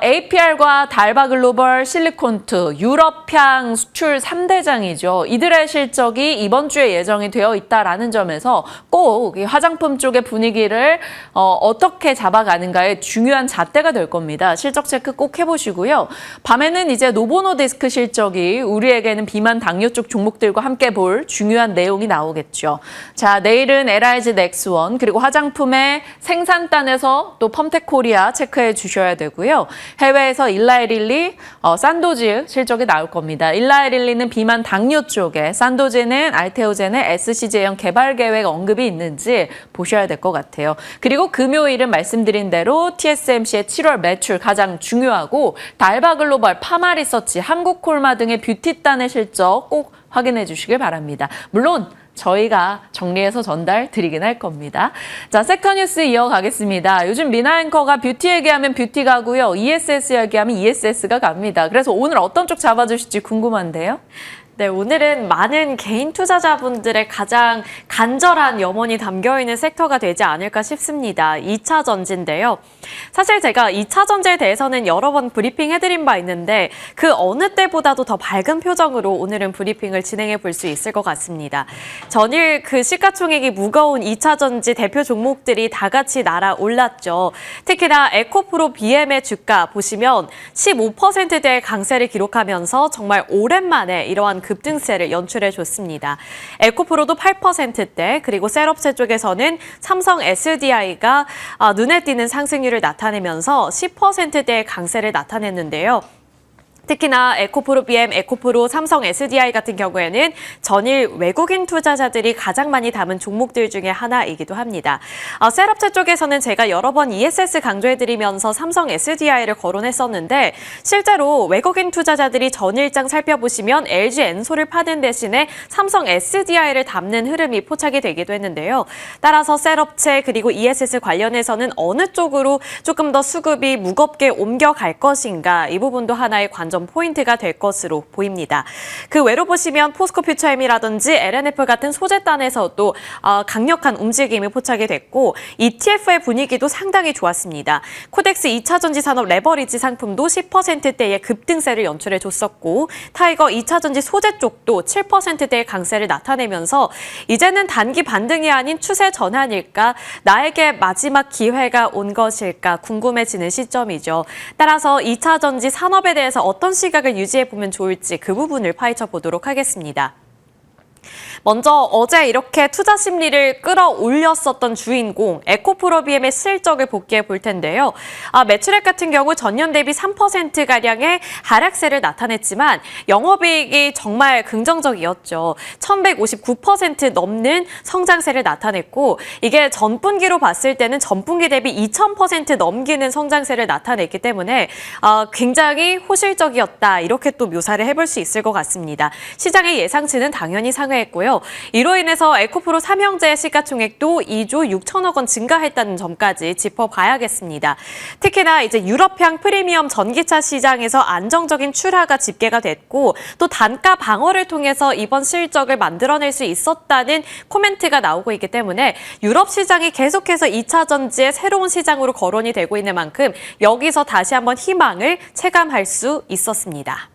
APR과 달바글로벌, 실리콘트, 유럽향 수출 3대장이죠. 이들의 실적이 이번 주에 예정이 되어 있다라는 점에서 꼭 이 화장품 쪽의 분위기를 어떻게 잡아가는가에 중요한 잣대가 될 겁니다. 실적 체크 꼭 해보시고요. 밤에는 이제 노보노디스크 실적이 우리에게는 비만 당뇨 쪽 종목들과 함께 볼 중요한 내용이 나오겠죠. 자, 내일은 LIG 넥스원, 그리고 화장품의 생산단에서 또 펌텍코리아 체크해 주셔야 되고요. 해외에서 일라이릴리, 산도즈 실적이 나올 겁니다. 일라이릴리는 비만 당뇨 쪽에, 산도즈는 알테오젠의 SC제형 개발 계획 언급이 있는지 보셔야 될 것 같아요. 그리고 금요일은 말씀드린 대로 TSMC의 7월 매출 가장 중요하고 달바글로벌, 파마리서치, 한국콜마 등의 뷰티단의 실적 꼭 확인해 주시길 바랍니다. 물론 저희가 정리해서 전달 드리긴 할 겁니다. 자, 섹터 뉴스 이어가겠습니다. 요즘 미나 앵커가 뷰티 얘기하면 뷰티 가고요. ESS 얘기하면 ESS가 갑니다. 그래서 오늘 어떤 쪽 잡아주실지 궁금한데요. 네, 오늘은 많은 개인 투자자분들의 가장 간절한 염원이 담겨있는 섹터가 되지 않을까 싶습니다. 2차 전지인데요. 사실 제가 2차 전지에 대해서는 여러 번 브리핑해드린 바 있는데 그 어느 때보다도 더 밝은 표정으로 오늘은 브리핑을 진행해 볼 수 있을 것 같습니다. 전일 그 시가총액이 무거운 2차 전지 대표 종목들이 다 같이 날아올랐죠. 특히나 에코프로 BM의 주가 보시면 15%대의 강세를 기록하면서 정말 오랜만에 이러한 급등세를 연출해줬습니다. 에코프로도 8%대, 그리고 셀업체 쪽에서는 삼성 SDI가 눈에 띄는 상승률을 나타내면서 10%대의 강세를 나타냈는데요. 특히나 에코프로 BM, 에코프로, 삼성 SDI 같은 경우에는 전일 외국인 투자자들이 가장 많이 담은 종목들 중에 하나이기도 합니다. 셀업체 쪽에서는 제가 여러 번 ESS 강조해드리면서 삼성 SDI를 거론했었는데 실제로 외국인 투자자들이 전일장 살펴보시면 LG 엔솔을 파는 대신에 삼성 SDI를 담는 흐름이 포착이 되기도 했는데요. 따라서 셀업체 그리고 ESS 관련해서는 어느 쪽으로 조금 더 수급이 무겁게 옮겨갈 것인가, 이 부분도 하나의 관전 포인트가 될 것으로 보입니다. 그 외로 보시면 포스코 퓨처엠이라든지 LNF 같은 소재단에서도 강력한 움직임이 포착이 됐고 ETF의 분위기도 상당히 좋았습니다. 코덱스 2차 전지 산업 레버리지 상품도 10%대의 급등세를 연출해 줬었고 타이거 2차 전지 소재 쪽도 7%대의 강세를 나타내면서 이제는 단기 반등이 아닌 추세 전환일까, 나에게 마지막 기회가 온 것일까 궁금해지는 시점이죠. 따라서 2차 전지 산업에 대해서 어떤 시각을 유지해 보면 좋을지 그 부분을 파헤쳐 보도록 하겠습니다. 먼저 어제 이렇게 투자 심리를 끌어올렸었던 주인공 에코프로비엠의 실적을 복귀해 볼 텐데요. 매출액 같은 경우 전년 대비 3%가량의 하락세를 나타냈지만 영업이익이 정말 긍정적이었죠. 1159% 넘는 성장세를 나타냈고 이게 전분기로 봤을 때는 전분기 대비 2000% 넘기는 성장세를 나타냈기 때문에 굉장히 호실적이었다. 이렇게 또 묘사를 해볼 수 있을 것 같습니다. 시장의 예상치는 당연히 상회했고요. 이로 인해서 에코프로 삼형제의 시가총액도 2조 6천억 원 증가했다는 점까지 짚어봐야겠습니다. 특히나 이제 유럽향 프리미엄 전기차 시장에서 안정적인 출하가 집계가 됐고 또 단가 방어를 통해서 이번 실적을 만들어낼 수 있었다는 코멘트가 나오고 있기 때문에 유럽 시장이 계속해서 2차 전지의 새로운 시장으로 거론이 되고 있는 만큼 여기서 다시 한번 희망을 체감할 수 있었습니다.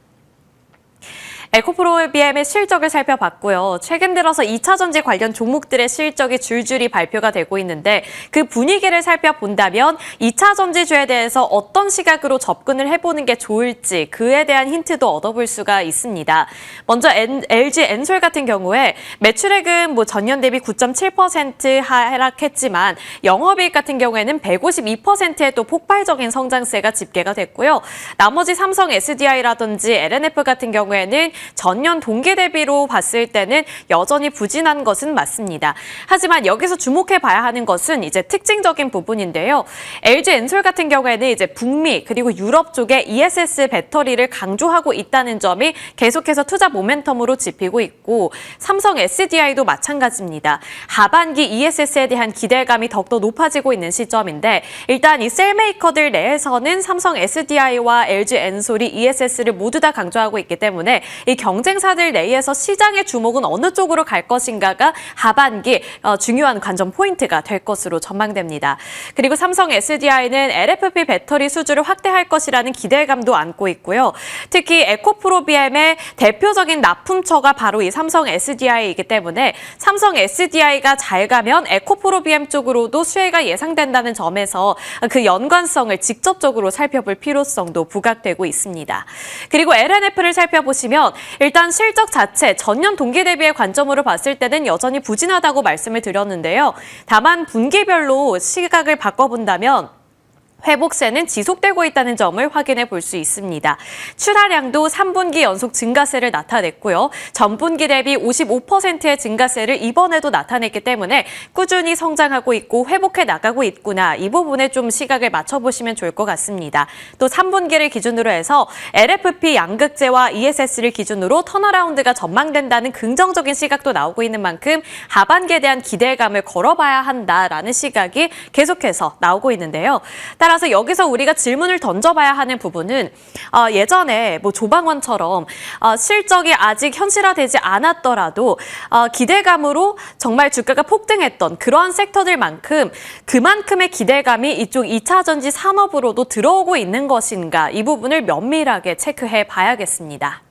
에코프로비엠의 실적을 살펴봤고요. 최근 들어서 2차 전지 관련 종목들의 실적이 줄줄이 발표가 되고 있는데 그 분위기를 살펴본다면 2차 전지주에 대해서 어떤 시각으로 접근을 해보는 게 좋을지 그에 대한 힌트도 얻어볼 수가 있습니다. 먼저 LG 엔솔 같은 경우에 매출액은 전년 대비 9.7% 하락했지만 영업이익 같은 경우에는 152%의 또 폭발적인 성장세가 집계가 됐고요. 나머지 삼성 SDI라든지 LNF 같은 경우에는 전년 동기 대비로 봤을 때는 여전히 부진한 것은 맞습니다. 하지만 여기서 주목해 봐야 하는 것은 이제 특징적인 부분인데요. LG 엔솔 같은 경우에는 이제 북미 그리고 유럽 쪽에 ESS 배터리를 강조하고 있다는 점이 계속해서 투자 모멘텀으로 짚히고 있고 삼성 SDI도 마찬가지입니다. 하반기 ESS에 대한 기대감이 더욱더 높아지고 있는 시점인데 일단 이 셀메이커들 내에서는 삼성 SDI와 LG 엔솔이 ESS를 모두 다 강조하고 있기 때문에 이 경쟁사들 내에서 시장의 주목은 어느 쪽으로 갈 것인가가 하반기 중요한 관전 포인트가 될 것으로 전망됩니다. 그리고 삼성 SDI는 LFP 배터리 수주를 확대할 것이라는 기대감도 안고 있고요. 특히 에코프로비엠의 대표적인 납품처가 바로 이 삼성 SDI이기 때문에 삼성 SDI가 잘 가면 에코프로비엠 쪽으로도 수혜가 예상된다는 점에서 그 연관성을 직접적으로 살펴볼 필요성도 부각되고 있습니다. 그리고 LNF를 살펴보시면 일단 실적 자체 전년 동기 대비의 관점으로 봤을 때는 여전히 부진하다고 말씀을 드렸는데요. 다만 분기별로 시각을 바꿔본다면 회복세는 지속되고 있다는 점을 확인해 볼 수 있습니다. 출하량도 3분기 연속 증가세를 나타냈고요. 전분기 대비 55%의 증가세를 이번에도 나타냈기 때문에 꾸준히 성장하고 있고 회복해 나가고 있구나. 이 부분에 좀 시각을 맞춰보시면 좋을 것 같습니다. 또 3분기를 기준으로 해서 LFP 양극재와 ESS를 기준으로 턴어라운드가 전망된다는 긍정적인 시각도 나오고 있는 만큼 하반기에 대한 기대감을 걸어봐야 한다라는 시각이 계속해서 나오고 있는데요. 따라서 여기서 우리가 질문을 던져봐야 하는 부분은 예전에 조방원처럼 실적이 아직 현실화되지 않았더라도 기대감으로 정말 주가가 폭등했던 그러한 섹터들만큼 그만큼의 기대감이 이쪽 2차 전지 산업으로도 들어오고 있는 것인가 이 부분을 면밀하게 체크해 봐야겠습니다.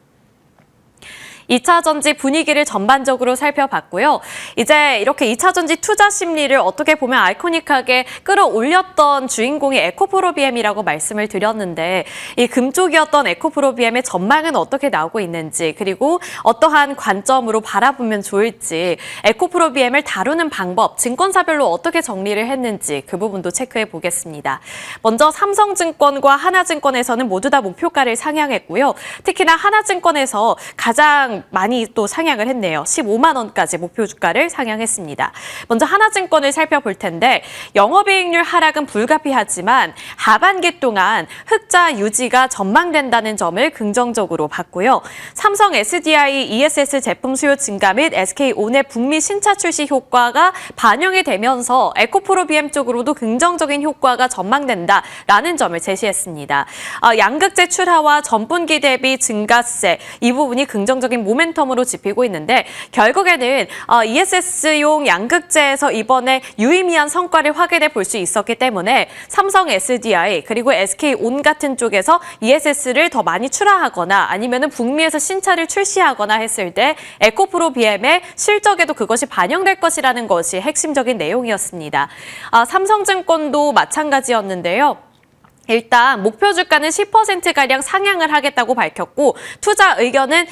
2차 전지 분위기를 전반적으로 살펴봤고요. 이제 이렇게 2차 전지 투자 심리를 어떻게 보면 아이코닉하게 끌어올렸던 주인공이 에코프로비엠이라고 말씀을 드렸는데 이 금쪽이었던 에코프로비엠의 전망은 어떻게 나오고 있는지 그리고 어떠한 관점으로 바라보면 좋을지 에코프로비엠을 다루는 방법, 증권사별로 어떻게 정리를 했는지 그 부분도 체크해 보겠습니다. 먼저 삼성증권과 하나증권에서는 모두 다 목표가를 상향했고요. 특히나 하나증권에서 가장 많이 또 상향을 했네요. 15만 원까지 목표 주가를 상향했습니다. 먼저 하나증권을 살펴볼 텐데 영업이익률 하락은 불가피하지만 하반기 동안 흑자 유지가 전망된다는 점을 긍정적으로 봤고요. 삼성 SDI ESS 제품 수요 증가 및 SK온의 북미 신차 출시 효과가 반영이 되면서 에코프로비엠 쪽으로도 긍정적인 효과가 전망된다라는 점을 제시했습니다. 양극재 출하와 전분기 대비 증가세 이 부분이 긍정적인 모멘텀으로 짚히고 있는데 결국에는 ESS용 양극재에서 이번에 유의미한 성과를 확인해 볼 수 있었기 때문에 삼성 SDI 그리고 SK온 같은 쪽에서 ESS를 더 많이 출하하거나 아니면은 북미에서 신차를 출시하거나 했을 때 에코프로비엠의 실적에도 그것이 반영될 것이라는 것이 핵심적인 내용이었습니다. 삼성증권도 마찬가지였는데요. 일단 목표 주가는 10%가량 상향을 하겠다고 밝혔고 투자 의견은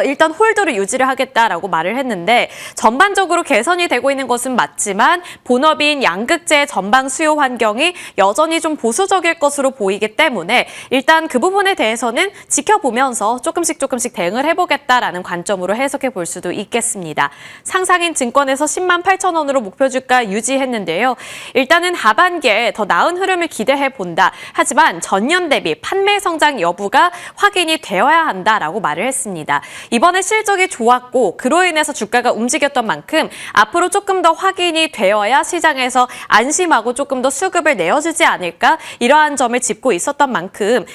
일단 홀드를 유지를 하겠다라고 말을 했는데 전반적으로 개선이 되고 있는 것은 맞지만 본업인 양극재 전방 수요 환경이 여전히 좀 보수적일 것으로 보이기 때문에 일단 그 부분에 대해서는 지켜보면서 조금씩 대응을 해보겠다라는 관점으로 해석해 볼 수도 있겠습니다. 상상인 증권에서 10만 8천 원으로 목표 주가 유지했는데요. 일단은 하반기에 더 나은 흐름을 기대해 본다. 하지만 전년 대비 판매 성장 여부가 확인이 되어야 한다라고 말을 했습니다. 이번에 실적이 좋았고 그로 인해서 주가가 움직였던 만큼 앞으로 조금 더 확인이 되어야 시장에서 안심하고 조금 더 수급을 내어주지 않을까 이러한 점을 짚고 있었던 만큼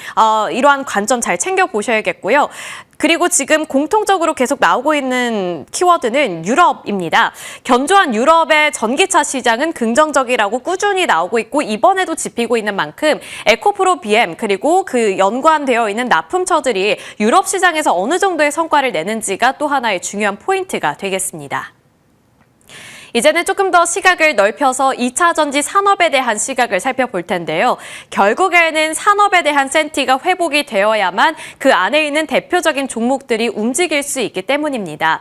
이러한 관점 잘 챙겨보셔야겠고요. 그리고 지금 공통적으로 계속 나오고 있는 키워드는 유럽입니다. 견조한 유럽의 전기차 시장은 긍정적이라고 꾸준히 나오고 있고 이번에도 짚히고 있는 만큼 에코프로 BM 그리고 그 연관되어 있는 납품처들이 유럽 시장에서 어느 정도의 성과를 내는지가 또 하나의 중요한 포인트가 되겠습니다. 이제는 조금 더 시각을 넓혀서 2차 전지 산업에 대한 시각을 살펴볼 텐데요. 결국에는 산업에 대한 센티가 회복이 되어야만 그 안에 있는 대표적인 종목들이 움직일 수 있기 때문입니다.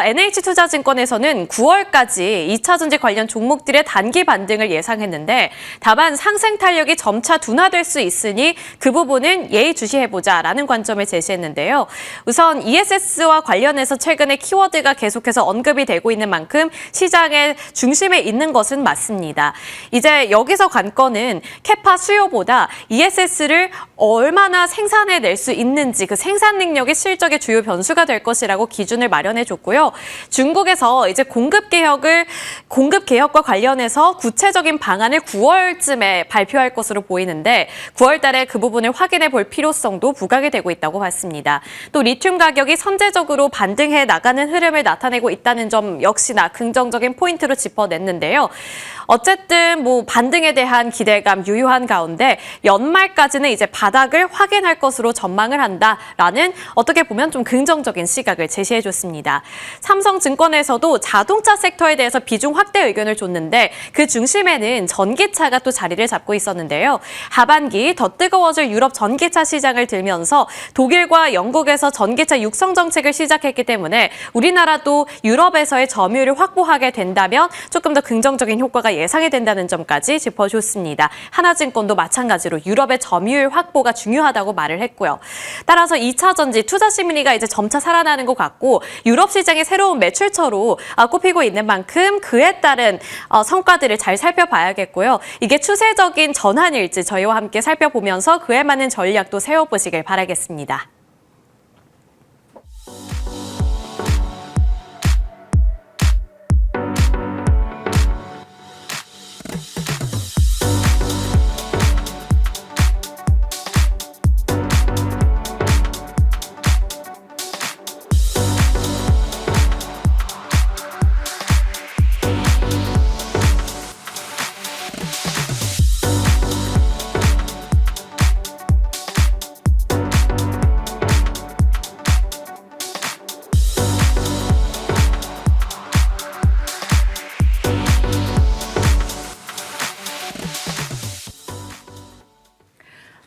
NH투자증권에서는 9월까지 2차 전지 관련 종목들의 단기 반등을 예상했는데 다만 상승 탄력이 점차 둔화될 수 있으니 그 부분은 예의주시해보자라는 관점을 제시했는데요. 우선 ESS와 관련해서 최근에 키워드가 계속해서 언급이 되고 있는 만큼 시장의 중심에 있는 것은 맞습니다. 이제 여기서 관건은 캐파 수요보다 ESS를 얼마나 생산해낼 수 있는지 그 생산 능력이 실적의 주요 변수가 될 것이라고 기준을 마련해줬고요. 중국에서 이제 공급 개혁과 관련해서 구체적인 방안을 9월쯤에 발표할 것으로 보이는데 9월 달에 그 부분을 확인해 볼 필요성도 부각이 되고 있다고 봤습니다. 또 리튬 가격이 선제적으로 반등해 나가는 흐름을 나타내고 있다는 점 역시나 긍정적인 포인트로 짚어냈는데요. 어쨌든 반등에 대한 기대감 유효한 가운데 연말까지는 이제 바닥을 확인할 것으로 전망을 한다라는 어떻게 보면 좀 긍정적인 시각을 제시해줬습니다. 삼성증권에서도 자동차 섹터에 대해서 비중 확대 의견을 줬는데 그 중심에는 전기차가 또 자리를 잡고 있었는데요. 하반기 더 뜨거워질 유럽 전기차 시장을 들면서 독일과 영국에서 전기차 육성 정책을 시작했기 때문에 우리나라도 유럽에서의 점유율을 확보하게 된다면 조금 더 긍정적인 효과가 예상이 된다는 점까지 짚어줬습니다. 하나증권도 마찬가지로 유럽의 점유율 확보가 중요하다고 말을 했고요. 따라서 2차 전지 투자 심리가 이제 점차 살아나는 것 같고 유럽 시장의 새로운 매출처로 꼽히고 있는 만큼 그에 따른 성과들을 잘 살펴봐야겠고요. 이게 추세적인 전환일지 저희와 함께 살펴보면서 그에 맞는 전략도 세워보시길 바라겠습니다.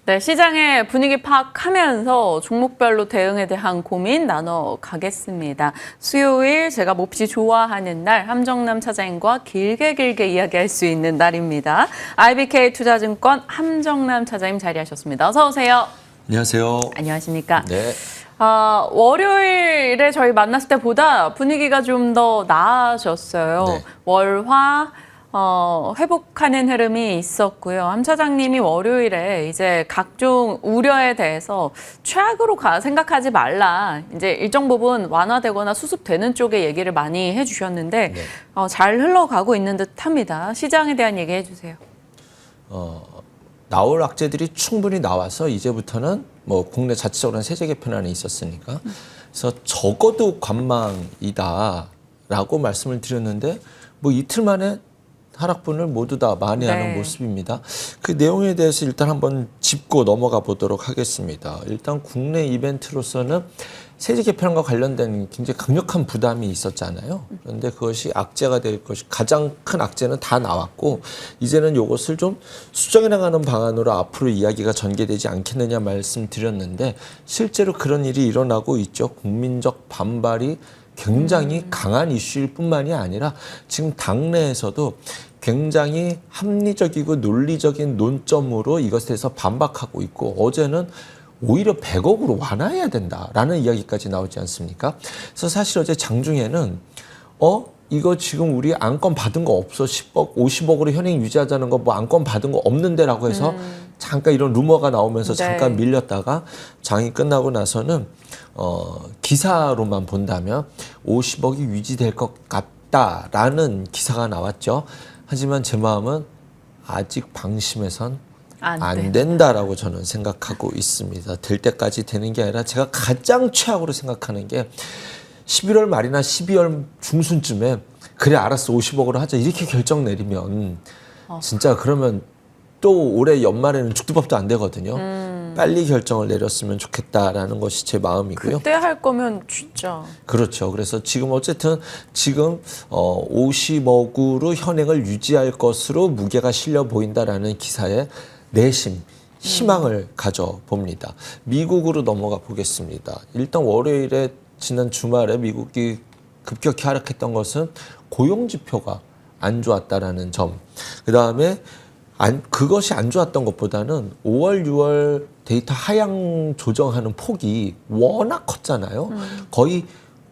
네, 시장의 분위기 파악하면서 종목별로 대응에 대한 고민 나눠가겠습니다. 수요일 제가 몹시 좋아하는 날 함정남 차장님과 길게 이야기할 수 있는 날입니다. IBK 투자증권 함정남 차장님 자리하셨습니다. 어서 오세요. 안녕하세요. 안녕하십니까? 네. 월요일에 저희 만났을 때보다 분위기가 좀 더 나아졌어요. 네. 월화 회복하는 흐름이 있었고요. 함 차장님이 월요일에 이제 각종 우려에 대해서 최악으로 생각하지 말라. 이제 일정 부분 완화되거나 수습되는 쪽의 얘기를 많이 해주셨는데 네. 잘 흘러가고 있는 듯합니다. 시장에 대한 얘기 해주세요. 나올 악재들이 충분히 나와서 이제부터는 국내 자체적으로는 세제 개편안이 있었으니까 그래서 적어도 관망이다라고 말씀을 드렸는데 이틀 만에 하락분을 모두 다 만회하는 네. 모습입니다. 그 내용에 대해서 일단 한번 짚고 넘어가 보도록 하겠습니다. 일단 국내 이벤트로서는 세제 개편과 관련된 굉장히 강력한 부담이 있었잖아요. 그런데 그것이 악재가 될 것이 가장 큰 악재는 다 나왔고 이제는 이것을 좀 수정해 나가는 방안으로 앞으로 이야기가 전개되지 않겠느냐 말씀드렸는데 실제로 그런 일이 일어나고 있죠. 국민적 반발이 굉장히 강한 이슈일 뿐만이 아니라 지금 당내에서도 굉장히 합리적이고 논리적인 논점으로 이것에 대해서 반박하고 있고 어제는 오히려 100억으로 완화해야 된다라는 이야기까지 나오지 않습니까? 그래서 사실 어제 장중에는 이거 지금 우리 안건 받은 거 없어 10억, 50억으로 현행 유지하자는 거 뭐 안건 받은 거 없는데라고 해서 잠깐 이런 루머가 나오면서 네. 잠깐 밀렸다가 장이 끝나고 나서는 기사로만 본다면 50억이 유지될 것 같다라는 기사가 나왔죠. 하지만 제 마음은 아직 방심해선 안 된다라고 저는 생각하고 있습니다. 될 때까지 되는 게 아니라 제가 가장 최악으로 생각하는 게 11월 말이나 12월 중순쯤에 그래 알았어 50억으로 하자 이렇게 결정 내리면 진짜 그러면 또 올해 연말에는 죽도 밥도 안 되거든요. 빨리 결정을 내렸으면 좋겠다라는 것이 제 마음이고요. 그때 할 거면 진짜. 그렇죠. 그래서 지금 어쨌든 지금 50억으로 현행을 유지할 것으로 무게가 실려 보인다라는 기사에 내심 희망을 가져봅니다. 미국으로 넘어가 보겠습니다. 일단 월요일에 지난 주말에 미국이 급격히 하락했던 것은 고용지표가 안 좋았다라는 점. 그다음에 그것이 안 좋았던 것보다는 5월, 6월 데이터 하향 조정하는 폭이 워낙 컸잖아요. 거의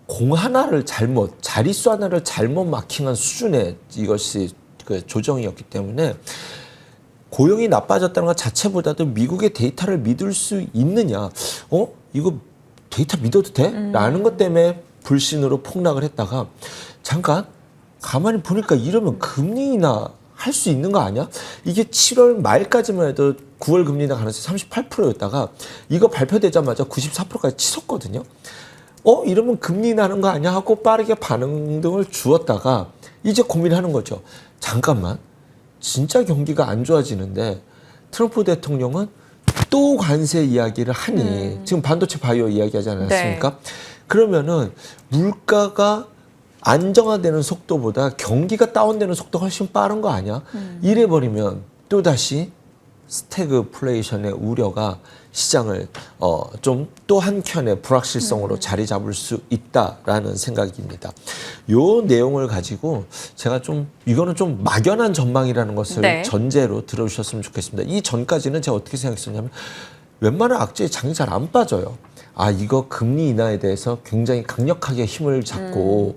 공 하나를 자릿수 하나를 잘못 마킹한 수준의 이것이 그 조정이었기 때문에 고용이 나빠졌다는 것 자체보다도 미국의 데이터를 믿을 수 있느냐. 이거 데이터 믿어도 돼? 라는 것 때문에 불신으로 폭락을 했다가 잠깐 가만히 보니까 이러면 금리 인하 할 수 있는 거 아니야? 이게 7월 말까지만 해도 9월 금리 인하 가능성이 38%였다가 이거 발표되자마자 94%까지 치솟거든요. 이러면 금리 인하하는 거 아니야? 하고 빠르게 반응을 주었다가 이제 고민하는 거죠. 잠깐만. 진짜 경기가 안 좋아지는데 트럼프 대통령은 또 관세 이야기를 하니 지금 반도체 바이오 이야기하지 않았습니까? 네. 그러면은 물가가 안정화되는 속도보다 경기가 다운되는 속도가 훨씬 빠른 거 아니야? 이래버리면 또다시 스태그플레이션의 우려가 시장을 좀 또 한켠의 불확실성으로 자리 잡을 수 있다라는 생각입니다. 요 내용을 가지고 제가 좀 이거는 좀 막연한 전망이라는 것을 네. 전제로 들어주셨으면 좋겠습니다. 이 전까지는 제가 어떻게 생각했었냐면 웬만한 악재에 장이 잘 안 빠져요. 이거 금리 인하에 대해서 굉장히 강력하게 힘을 잡고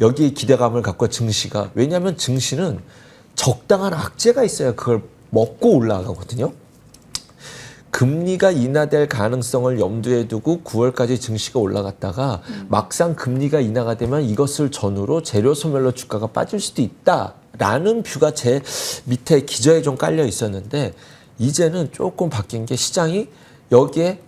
여기에 기대감을 갖고 증시가 왜냐하면 증시는 적당한 악재가 있어야 그걸 먹고 올라가거든요. 금리가 인하될 가능성을 염두에 두고 9월까지 증시가 올라갔다가 막상 금리가 인하가 되면 이것을 전후로 재료 소멸로 주가가 빠질 수도 있다라는 뷰가 제 밑에 기저에 좀 깔려 있었는데 이제는 조금 바뀐 게 시장이 여기에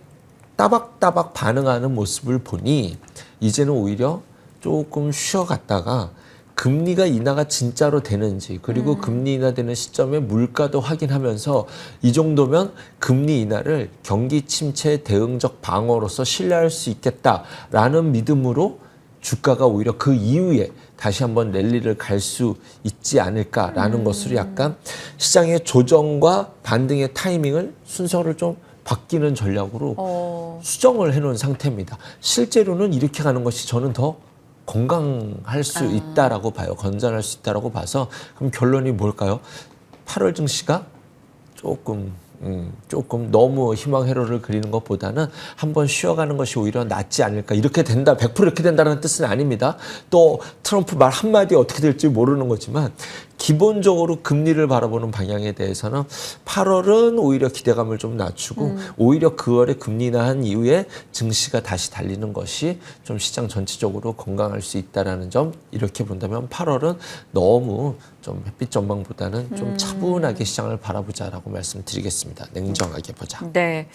따박따박 반응하는 모습을 보니 이제는 오히려 조금 쉬어갔다가 금리가 인하가 진짜로 되는지 그리고 금리 인하되는 시점에 물가도 확인하면서 이 정도면 금리 인하를 경기 침체 대응적 방어로서 신뢰할 수 있겠다라는 믿음으로 주가가 오히려 그 이후에 다시 한번 랠리를 갈 수 있지 않을까라는 것으로 약간 시장의 조정과 반등의 타이밍을 순서를 좀 바뀌는 전략으로 수정을 해놓은 상태입니다. 실제로는 이렇게 가는 것이 저는 더 건강할 수 있다라고 봐요. 건전할 수 있다라고 봐서 그럼 결론이 뭘까요? 8월 증시가 조금 너무 희망 회로를 그리는 것보다는 한번 쉬어가는 것이 오히려 낫지 않을까. 이렇게 된다, 100% 이렇게 된다는 뜻은 아닙니다. 또 트럼프 말 한마디에 어떻게 될지 모르는 거지만 기본적으로 금리를 바라보는 방향에 대해서는 8월은 오히려 기대감을 좀 낮추고 오히려 9월에 금리 인하한 이후에 증시가 다시 달리는 것이 좀 시장 전체적으로 건강할 수 있다라는 점 이렇게 본다면 8월은 너무 좀 햇빛 전망보다는 좀 차분하게 시장을 바라보자라고 말씀드리겠습니다. 냉정하게 보자. 네.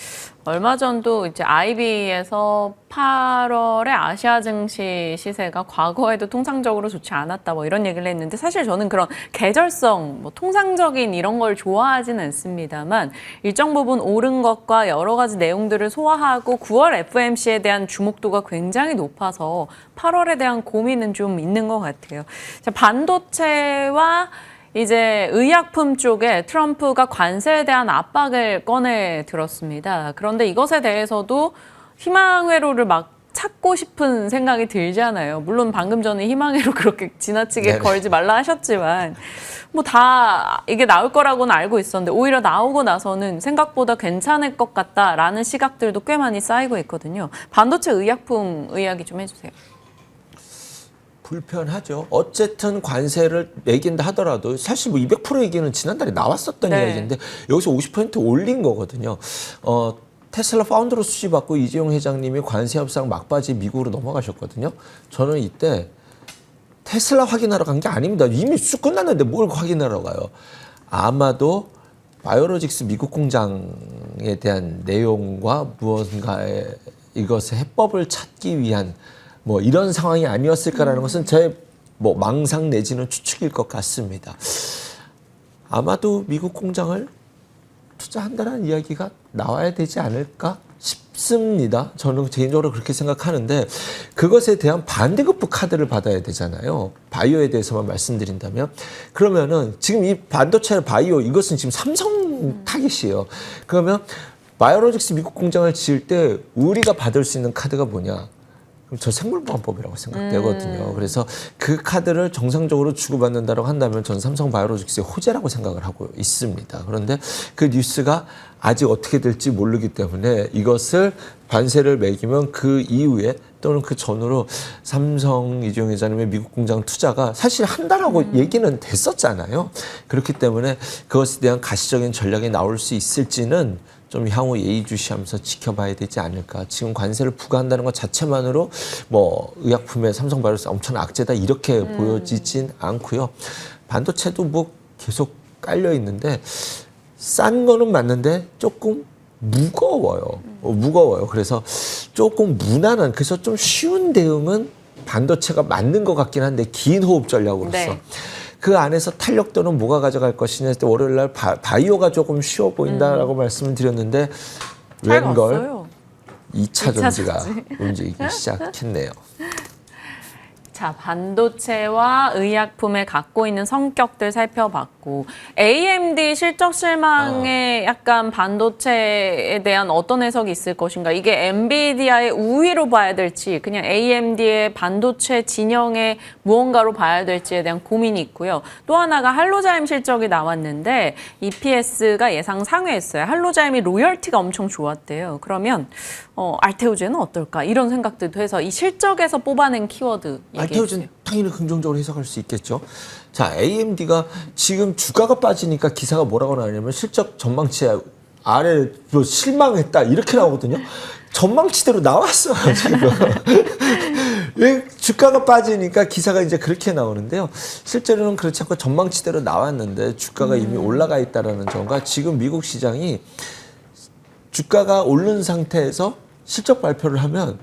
얼마 전도 이제 IB에서 8월에 아시아 증시 시세가 과거에도 통상적으로 좋지 않았다 뭐 이런 얘기를 했는데 사실 저는 그런 계절성, 뭐 통상적인 이런 걸 좋아하진 않습니다만 일정 부분 오른 것과 여러 가지 내용들을 소화하고 9월 FOMC에 대한 주목도가 굉장히 높아서 8월에 대한 고민은 좀 있는 것 같아요. 자, 반도체와 이제 의약품 쪽에 트럼프가 관세에 대한 압박을 꺼내 들었습니다. 그런데 이것에 대해서도 희망회로를 막 찾고 싶은 생각이 들잖아요. 물론 방금 전에 희망회로 그렇게 지나치게 네네. 걸지 말라 하셨지만 뭐 다 이게 나올 거라고는 알고 있었는데 오히려 나오고 나서는 생각보다 괜찮을 것 같다라는 시각들도 꽤 많이 쌓이고 있거든요. 반도체 의약품 이야기 좀 해주세요. 불편하죠. 어쨌든 관세를 매긴다 하더라도 사실 뭐 200% 얘기는 지난달에 나왔었던 네. 이야기인데 여기서 50% 올린 거거든요. 테슬라 파운드로 수시받고 이재용 회장님이 관세 협상 막바지 미국으로 넘어가셨거든요. 저는 이때 테슬라 확인하러 간 게 아닙니다. 이미 수주 끝났는데 뭘 확인하러 가요. 아마도 바이오로직스 미국 공장에 대한 내용과 무언가의 이것의 해법을 찾기 위한 뭐 이런 상황이 아니었을까라는 것은 제 뭐 망상 내지는 추측일 것 같습니다. 아마도 미국 공장을 투자한다는 이야기가 나와야 되지 않을까 싶습니다. 저는 개인적으로 그렇게 생각하는데 그것에 대한 반대급부 카드를 받아야 되잖아요. 바이오에 대해서만 말씀드린다면 그러면은 지금 이 반도체 바이오 이것은 지금 삼성 타깃이에요. 그러면 바이오로직스 미국 공장을 지을 때 우리가 받을 수 있는 카드가 뭐냐? 저 생물보안법이라고 생각되거든요. 그래서 그 카드를 정상적으로 주고받는다고 한다면 전 삼성 바이오로직스의 호재라고 생각을 하고 있습니다. 그런데 그 뉴스가 아직 어떻게 될지 모르기 때문에 이것을 관세를 매기면 그 이후에 또는 그 전으로 삼성 이재용 회장님의 미국 공장 투자가 사실 한다라고 얘기는 됐었잖아요. 그렇기 때문에 그것에 대한 가시적인 전략이 나올 수 있을지는 좀 향후 예의주시하면서 지켜봐야 되지 않을까. 지금 관세를 부과한다는 것 자체만으로 뭐 의약품에 삼성바이오로스 엄청난 악재다 이렇게 보여지진 않고요. 반도체도 뭐 계속 깔려 있는데 싼 거는 맞는데 조금 무거워요. 무거워요. 그래서 조금 무난한 그래서 좀 쉬운 대응은 반도체가 맞는 것 같긴 한데 긴 호흡 전략으로서. 네. 그 안에서 탄력도는 뭐가 가져갈 것이냐 할 때 월요일 날 바이오가 조금 쉬워 보인다라고 말씀을 드렸는데 잘 웬걸 갔어요. 2차 전지가 움직이기 시작했네요. 자, 반도체와 의약품에 갖고 있는 성격들 살펴봤고 AMD 실적 실망에 약간 반도체에 대한 어떤 해석이 있을 것인가? 이게 엔비디아의 우위로 봐야 될지 그냥 AMD의 반도체 진영의 무언가로 봐야 될지에 대한 고민이 있고요. 또 하나가 할로자임 실적이 나왔는데 EPS가 예상 상회했어요. 할로자임이 로열티가 엄청 좋았대요. 그러면 알테오제는 어떨까? 이런 생각들도 해서 이 실적에서 뽑아낸 키워드 알테오제는 당연히 긍정적으로 해석할 수 있겠죠. 자, AMD가 지금 주가가 빠지니까 기사가 뭐라고 나오냐면 실적 전망치 아래 뭐 실망했다 이렇게 나오거든요. 전망치대로 나왔어요 지금. 왜 주가가 빠지니까 기사가 이제 그렇게 나오는데요. 실제로는 그렇지 않고 전망치대로 나왔는데 주가가 이미 올라가 있다라는 점과 지금 미국 시장이 주가가 오른 상태에서 실적 발표를 하면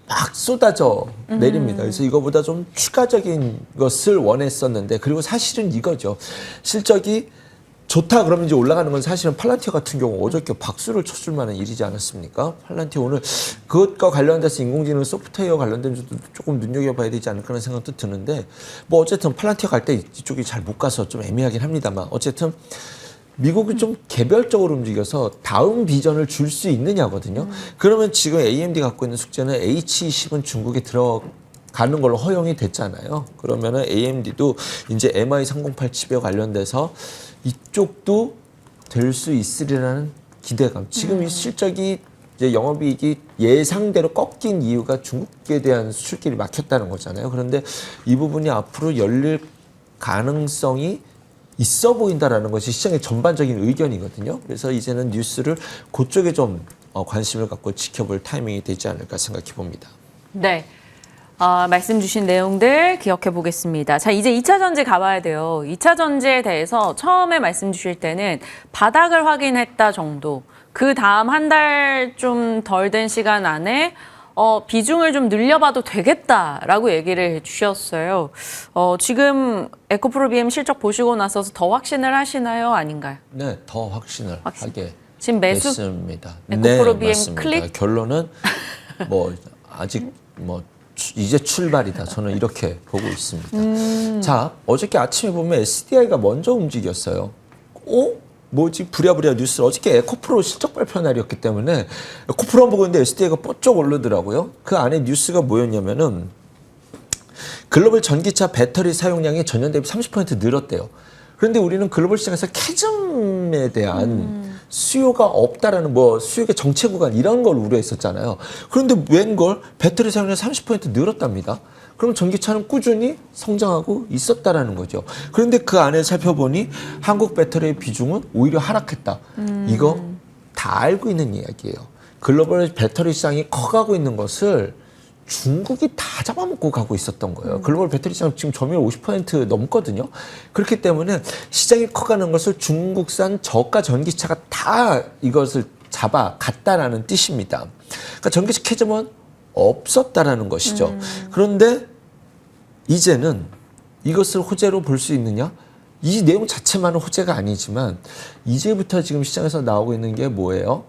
막 쏟아져 내립니다. 그래서 이거보다 좀 추가적인 것을 원했었는데 그리고 사실은 이거죠. 실적이 좋다 그러면 이제 올라가는 건 사실은 팔란티어 같은 경우 어저께 박수를 쳐줄 만한 일이지 않았습니까? 팔란티어 오늘 그것과 관련돼서 인공지능 소프트웨어 관련된 것도 조금 눈여겨봐야 되지 않을까 하는 생각도 드는데 뭐 어쨌든 팔란티어 갈 때 이쪽이 잘 못 가서 좀 애매하긴 합니다만 어쨌든 미국이 좀 개별적으로 움직여서 다음 비전을 줄 수 있느냐거든요. 그러면 지금 AMD 갖고 있는 숙제는 H20은 중국에 들어가는 걸로 허용이 됐잖아요. 그러면은 AMD도 이제 MI308 칩에 관련돼서 이쪽도 될 수 있으리라는 기대감. 지금 이 실적이 이제 영업이익이 예상대로 꺾인 이유가 중국에 대한 수출길이 막혔다는 거잖아요. 그런데 이 부분이 앞으로 열릴 가능성이 있어 보인다라는 것이 시장의 전반적인 의견이거든요. 그래서 이제는 뉴스를 그쪽에 좀 관심을 갖고 지켜볼 타이밍이 되지 않을까 생각해 봅니다. 네. 말씀 주신 내용들 기억해 보겠습니다. 자, 이제 2차 전지 가봐야 돼요. 2차 전지에 대해서 처음에 말씀 주실 때는 바닥을 확인했다 정도. 그 다음 한 달 좀 덜 된 시간 안에 비중을 좀 늘려봐도 되겠다라고 얘기를 해주셨어요. 지금 에코프로 BM 실적 보시고 나서 더 확신을 하시나요? 아닌가요? 네, 더 확신을 하게 지금 매수 됐습니다. 에코프로 네, BM 맞습니다. 클릭? 결론은 뭐 아직 뭐 이제 출발이다. 저는 이렇게 보고 있습니다. 자, 어저께 아침에 보면 SDI가 먼저 움직였어요. 뭐지? 부랴부랴 뉴스. 어저께 에코프로 실적 발표 날이었기 때문에 에코프로만 보고 있는데 SDI가 뽀쩍 오르더라고요. 그 안에 뉴스가 뭐였냐면은 글로벌 전기차 배터리 사용량이 전년 대비 30% 늘었대요. 그런데 우리는 글로벌 시장에서 캐즘에 대한 수요가 없다라는 수요의 정체 구간 이런 걸 우려했었잖아요. 그런데 웬걸 배터리 사용량이 30% 늘었답니다. 그럼 전기차는 꾸준히 성장하고 있었다라는 거죠. 그런데 그 안에 살펴보니 한국 배터리의 비중은 오히려 하락했다. 이거 다 알고 있는 이야기예요. 글로벌 배터리 시장이 커가고 있는 것을 중국이 다 잡아먹고 가고 있었던 거예요. 글로벌 배터리 시장 지금 점유율 50% 넘거든요. 그렇기 때문에 시장이 커가는 것을 중국산 저가 전기차가 다 이것을 잡아갔다라는 뜻입니다. 그러니까 전기차 캐즘은 없었다라는 것이죠. 그런데 이제는 이것을 호재로 볼 수 있느냐? 이 내용 자체만은 호재가 아니지만 이제부터 지금 시장에서 나오고 있는 게 뭐예요?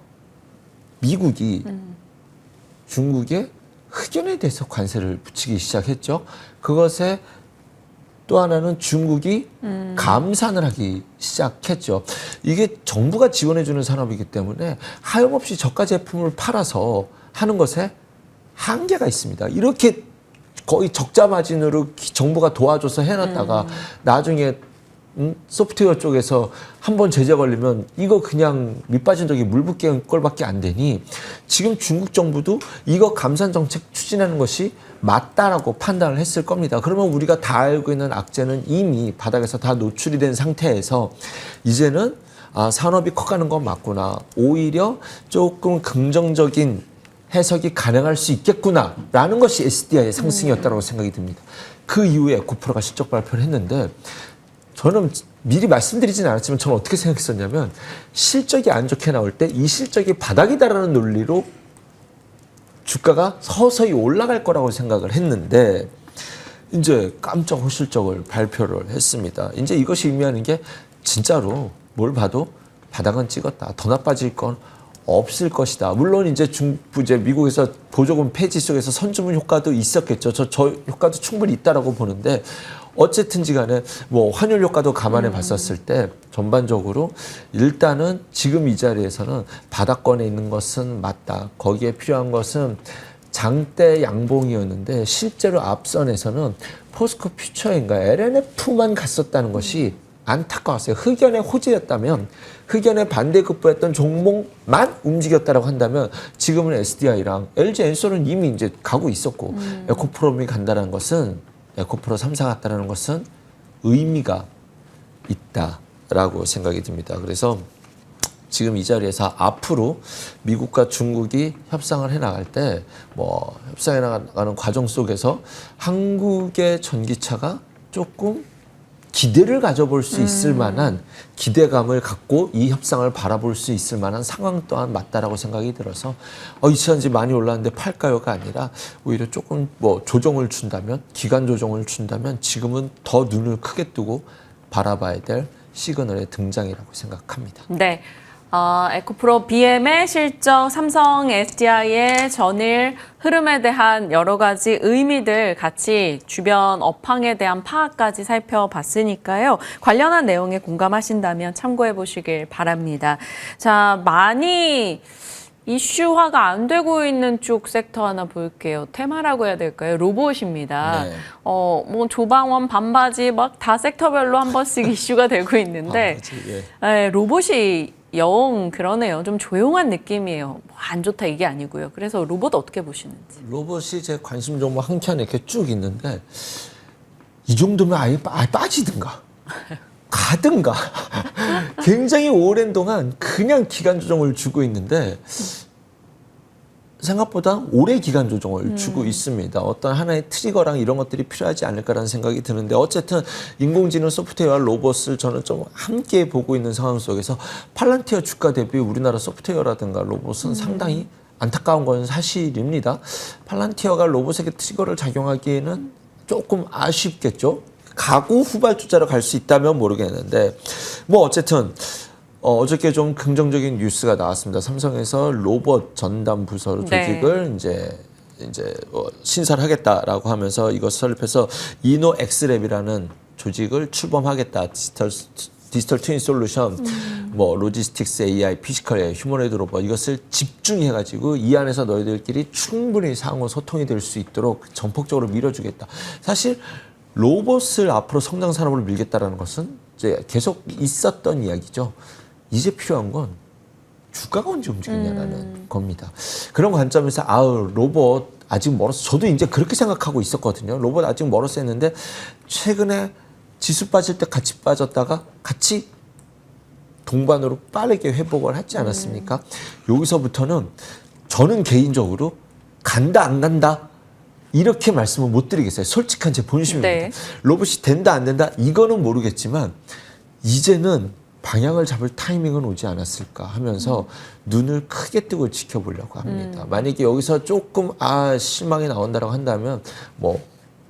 미국이 중국의 흑연에 대해서 관세를 붙이기 시작했죠. 그것에 또 하나는 중국이 감산을 하기 시작했죠. 이게 정부가 지원해주는 산업이기 때문에 하염없이 저가 제품을 팔아서 하는 것에 한계가 있습니다. 이렇게 거의 적자 마진으로 정부가 도와줘서 해놨다가 나중에 소프트웨어 쪽에서 한번 제재 걸리면 이거 그냥 밑빠진 적이 물 붓는 꼴밖에 안 되니 지금 중국 정부도 이거 감산 정책 추진하는 것이 맞다라고 판단을 했을 겁니다. 그러면 우리가 다 알고 있는 악재는 이미 바닥에서 다 노출이 된 상태에서 이제는 산업이 커가는 건 맞구나. 오히려 조금 긍정적인 해석이 가능할 수 있겠구나라는 것이 SDI의 상승이었다고 생각이 듭니다. 그 이후에 에코프로가 실적 발표를 했는데 저는 미리 말씀드리진 않았지만 저는 어떻게 생각했었냐면 실적이 안 좋게 나올 때 이 실적이 바닥이다라는 논리로 주가가 서서히 올라갈 거라고 생각을 했는데 이제 깜짝 호실적을 발표를 했습니다. 이제 이것이 의미하는 게 진짜로 뭘 봐도 바닥은 찍었다. 더 나빠질 건 없을 것이다. 물론 이제 미국에서 보조금 폐지 속에서 선주문 효과도 있었겠죠. 저 효과도 충분히 있다라고 보는데 어쨌든지 간에 환율 효과도 감안해 봤었을 때 전반적으로 일단은 지금 이 자리에서는 바닥권에 있는 것은 맞다. 거기에 필요한 것은 장대 양봉이었는데 실제로 앞선에서는 포스코 퓨처인가 LNF만 갔었다는 것이 안타까웠어요. 흑연의 호재였다면 흑연의 반대급부했던 종목만 움직였다라고 한다면 지금은 SDI랑 LG 엔솔은 이미 이제 가고 있었고 에코프로미 간다는 것은 에코프로 3사 갔다는 것은 의미가 있다라고 생각이 듭니다. 그래서 지금 이 자리에서 앞으로 미국과 중국이 협상을 해나갈 때 협상해 나가는 과정 속에서 한국의 전기차가 조금 기대를 가져볼 수 있을 만한 기대감을 갖고 이 협상을 바라볼 수 있을 만한 상황 또한 맞다라고 생각이 들어서 이 시간이 많이 올랐는데 팔까요가 아니라 오히려 조금 조정을 준다면 기간 조정을 준다면 지금은 더 눈을 크게 뜨고 바라봐야 될 시그널의 등장이라고 생각합니다. 네. 에코프로 BM의 실적, 삼성 SDI의 전일 흐름에 대한 여러 가지 의미들 같이 주변 업황에 대한 파악까지 살펴봤으니까요. 관련한 내용에 공감하신다면 참고해 보시길 바랍니다. 자, 많이 이슈화가 안 되고 있는 쪽 섹터 하나 볼게요. 테마라고 해야 될까요? 로봇입니다. 네. 조방원, 반바지 막 다 섹터별로 한 번씩 이슈가 되고 있는데 예. 로봇이 영 그러네요. 좀 조용한 느낌이에요. 안 좋다 이게 아니고요. 그래서 로봇 어떻게 보시는지. 로봇이 제 관심 종목 한 켠에 이렇게 쭉 있는데 이 정도면 아예 빠지든가 가든가 굉장히 오랜 동안 그냥 기간 조정을 주고 있는데 생각보다 오래 기간 조정을 주고 있습니다. 어떤 하나의 트리거랑 이런 것들이 필요하지 않을까라는 생각이 드는데 어쨌든 인공지능 소프트웨어와 로봇을 저는 좀 함께 보고 있는 상황 속에서 팔란티어 주가 대비 우리나라 소프트웨어라든가 로봇은 상당히 안타까운 건 사실입니다. 팔란티어가 로봇에게 트리거를 작용하기에는 조금 아쉽겠죠. 가구 후발주자로 갈 수 있다면 모르겠는데 뭐 어쨌든 어저께 좀 긍정적인 뉴스가 나왔습니다. 삼성에서 로봇 전담 부서 조직을 이제 신설을 하겠다라고 하면서 이것을 설립해서 이노엑스랩이라는 조직을 출범하겠다. 디지털 트윈 솔루션, 뭐 로지스틱스 AI, 피지컬 AI, 휴머노이드 로봇 이것을 집중해가지고 이 안에서 너희들끼리 충분히 상호 소통이 될 수 있도록 전폭적으로 밀어주겠다. 사실 로봇을 앞으로 성장 산업으로 밀겠다라는 것은 이제 계속 있었던 이야기죠. 이제 필요한 건 주가가 언제 움직이냐라는 겁니다. 그런 관점에서 로봇 아직 멀었어. 저도 이제 그렇게 생각하고 있었거든요. 로봇 아직 멀었어 했는데 최근에 지수 빠질 때 같이 빠졌다가 같이 동반으로 빠르게 회복을 하지 않았습니까? 여기서부터는 저는 개인적으로 간다 안 간다 이렇게 말씀을 못 드리겠어요. 솔직한 제 본심입니다. 네. 로봇이 된다 안 된다 이거는 모르겠지만 이제는 방향을 잡을 타이밍은 오지 않았을까 하면서 눈을 크게 뜨고 지켜보려고 합니다. 만약에 여기서 조금 실망이 나온다고 한다면 뭐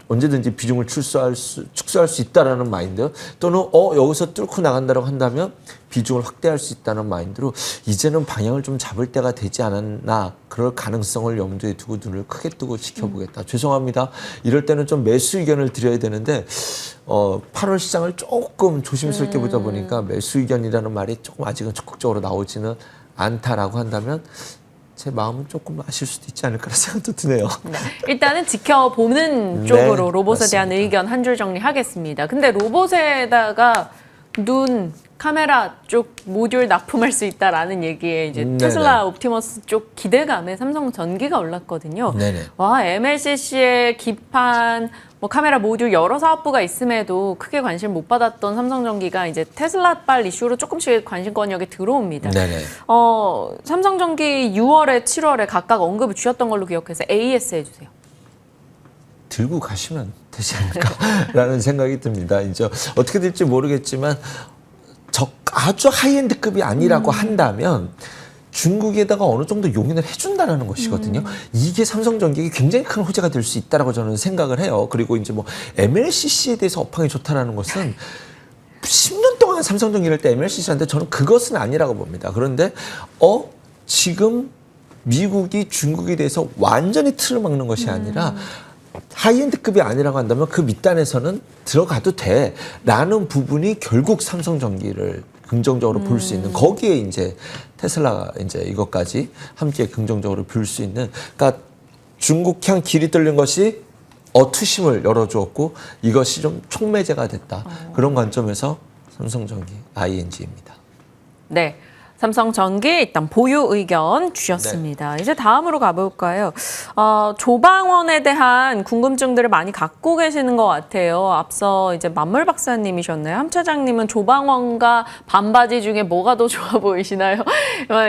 언제든지 비중을 축소할 수 있다라는 마인드 또는 여기서 뚫고 나간다고 한다면 비중을 확대할 수 있다는 마인드로 이제는 방향을 좀 잡을 때가 되지 않았나 그럴 가능성을 염두에 두고 눈을 크게 뜨고 지켜보겠다. 죄송합니다. 이럴 때는 좀 매수 의견을 드려야 되는데 8월 시장을 조금 조심스럽게 보다 보니까 매수 의견이라는 말이 조금 아직은 적극적으로 나오지는 않다라고 한다면 제 마음은 조금 아실 수도 있지 않을까라는 생각도 드네요. 네. 일단은 지켜보는 네, 쪽으로 로봇에 맞습니다. 대한 의견 한 줄 정리하겠습니다. 근데 로봇에다가 눈, 카메라 쪽 모듈 납품할 수 있다라는 얘기에 이제 네네. 테슬라 옵티머스 쪽 기대감에 삼성 전기가 올랐거든요. 네네. 와, MLCC의 기판, 뭐 카메라 모듈 여러 사업부가 있음에도 크게 관심 못 받았던 삼성전기가 이제 테슬라발 이슈로 조금씩 관심권역에 들어옵니다. 네네. 삼성전기 6월에 7월에 각각 언급을 주셨던 걸로 기억해서 AS 해주세요. 들고 가시면 되지 않을까라는 생각이 듭니다. 이제 어떻게 될지 모르겠지만 아주 하이엔드급이 아니라고 한다면 중국에다가 어느 정도 용인을 해준다라는 것이거든요. 이게 삼성전기에 굉장히 큰 호재가 될 수 있다라고 저는 생각을 해요. 그리고 이제 뭐 MLCC에 대해서 업황이 좋다라는 것은 10년 동안 삼성전기를 할 때 MLCC한테 저는 그것은 아니라고 봅니다. 그런데 지금 미국이 중국에 대해서 완전히 틀을 막는 것이 아니라 하이엔드급이 아니라고 한다면 그 밑단에서는 들어가도 돼라는 부분이 결국 삼성전기를 긍정적으로 볼 수 있는 거기에 이제 테슬라가 이제 이것까지 함께 긍정적으로 볼 수 있는 그러니까 중국향 길이 뚫린 것이 투심을 열어주었고 이것이 좀 촉매제가 됐다. 그런 관점에서 삼성전기 ING입니다. 네. 삼성전기 일단 보유 의견 주셨습니다. 이제 다음으로 가볼까요? 조방원에 대한 궁금증들을 많이 갖고 계시는 것 같아요. 앞서 이제 만물 박사님이셨나요? 함 차장님은 조방원과 반바지 중에 뭐가 더 좋아 보이시나요?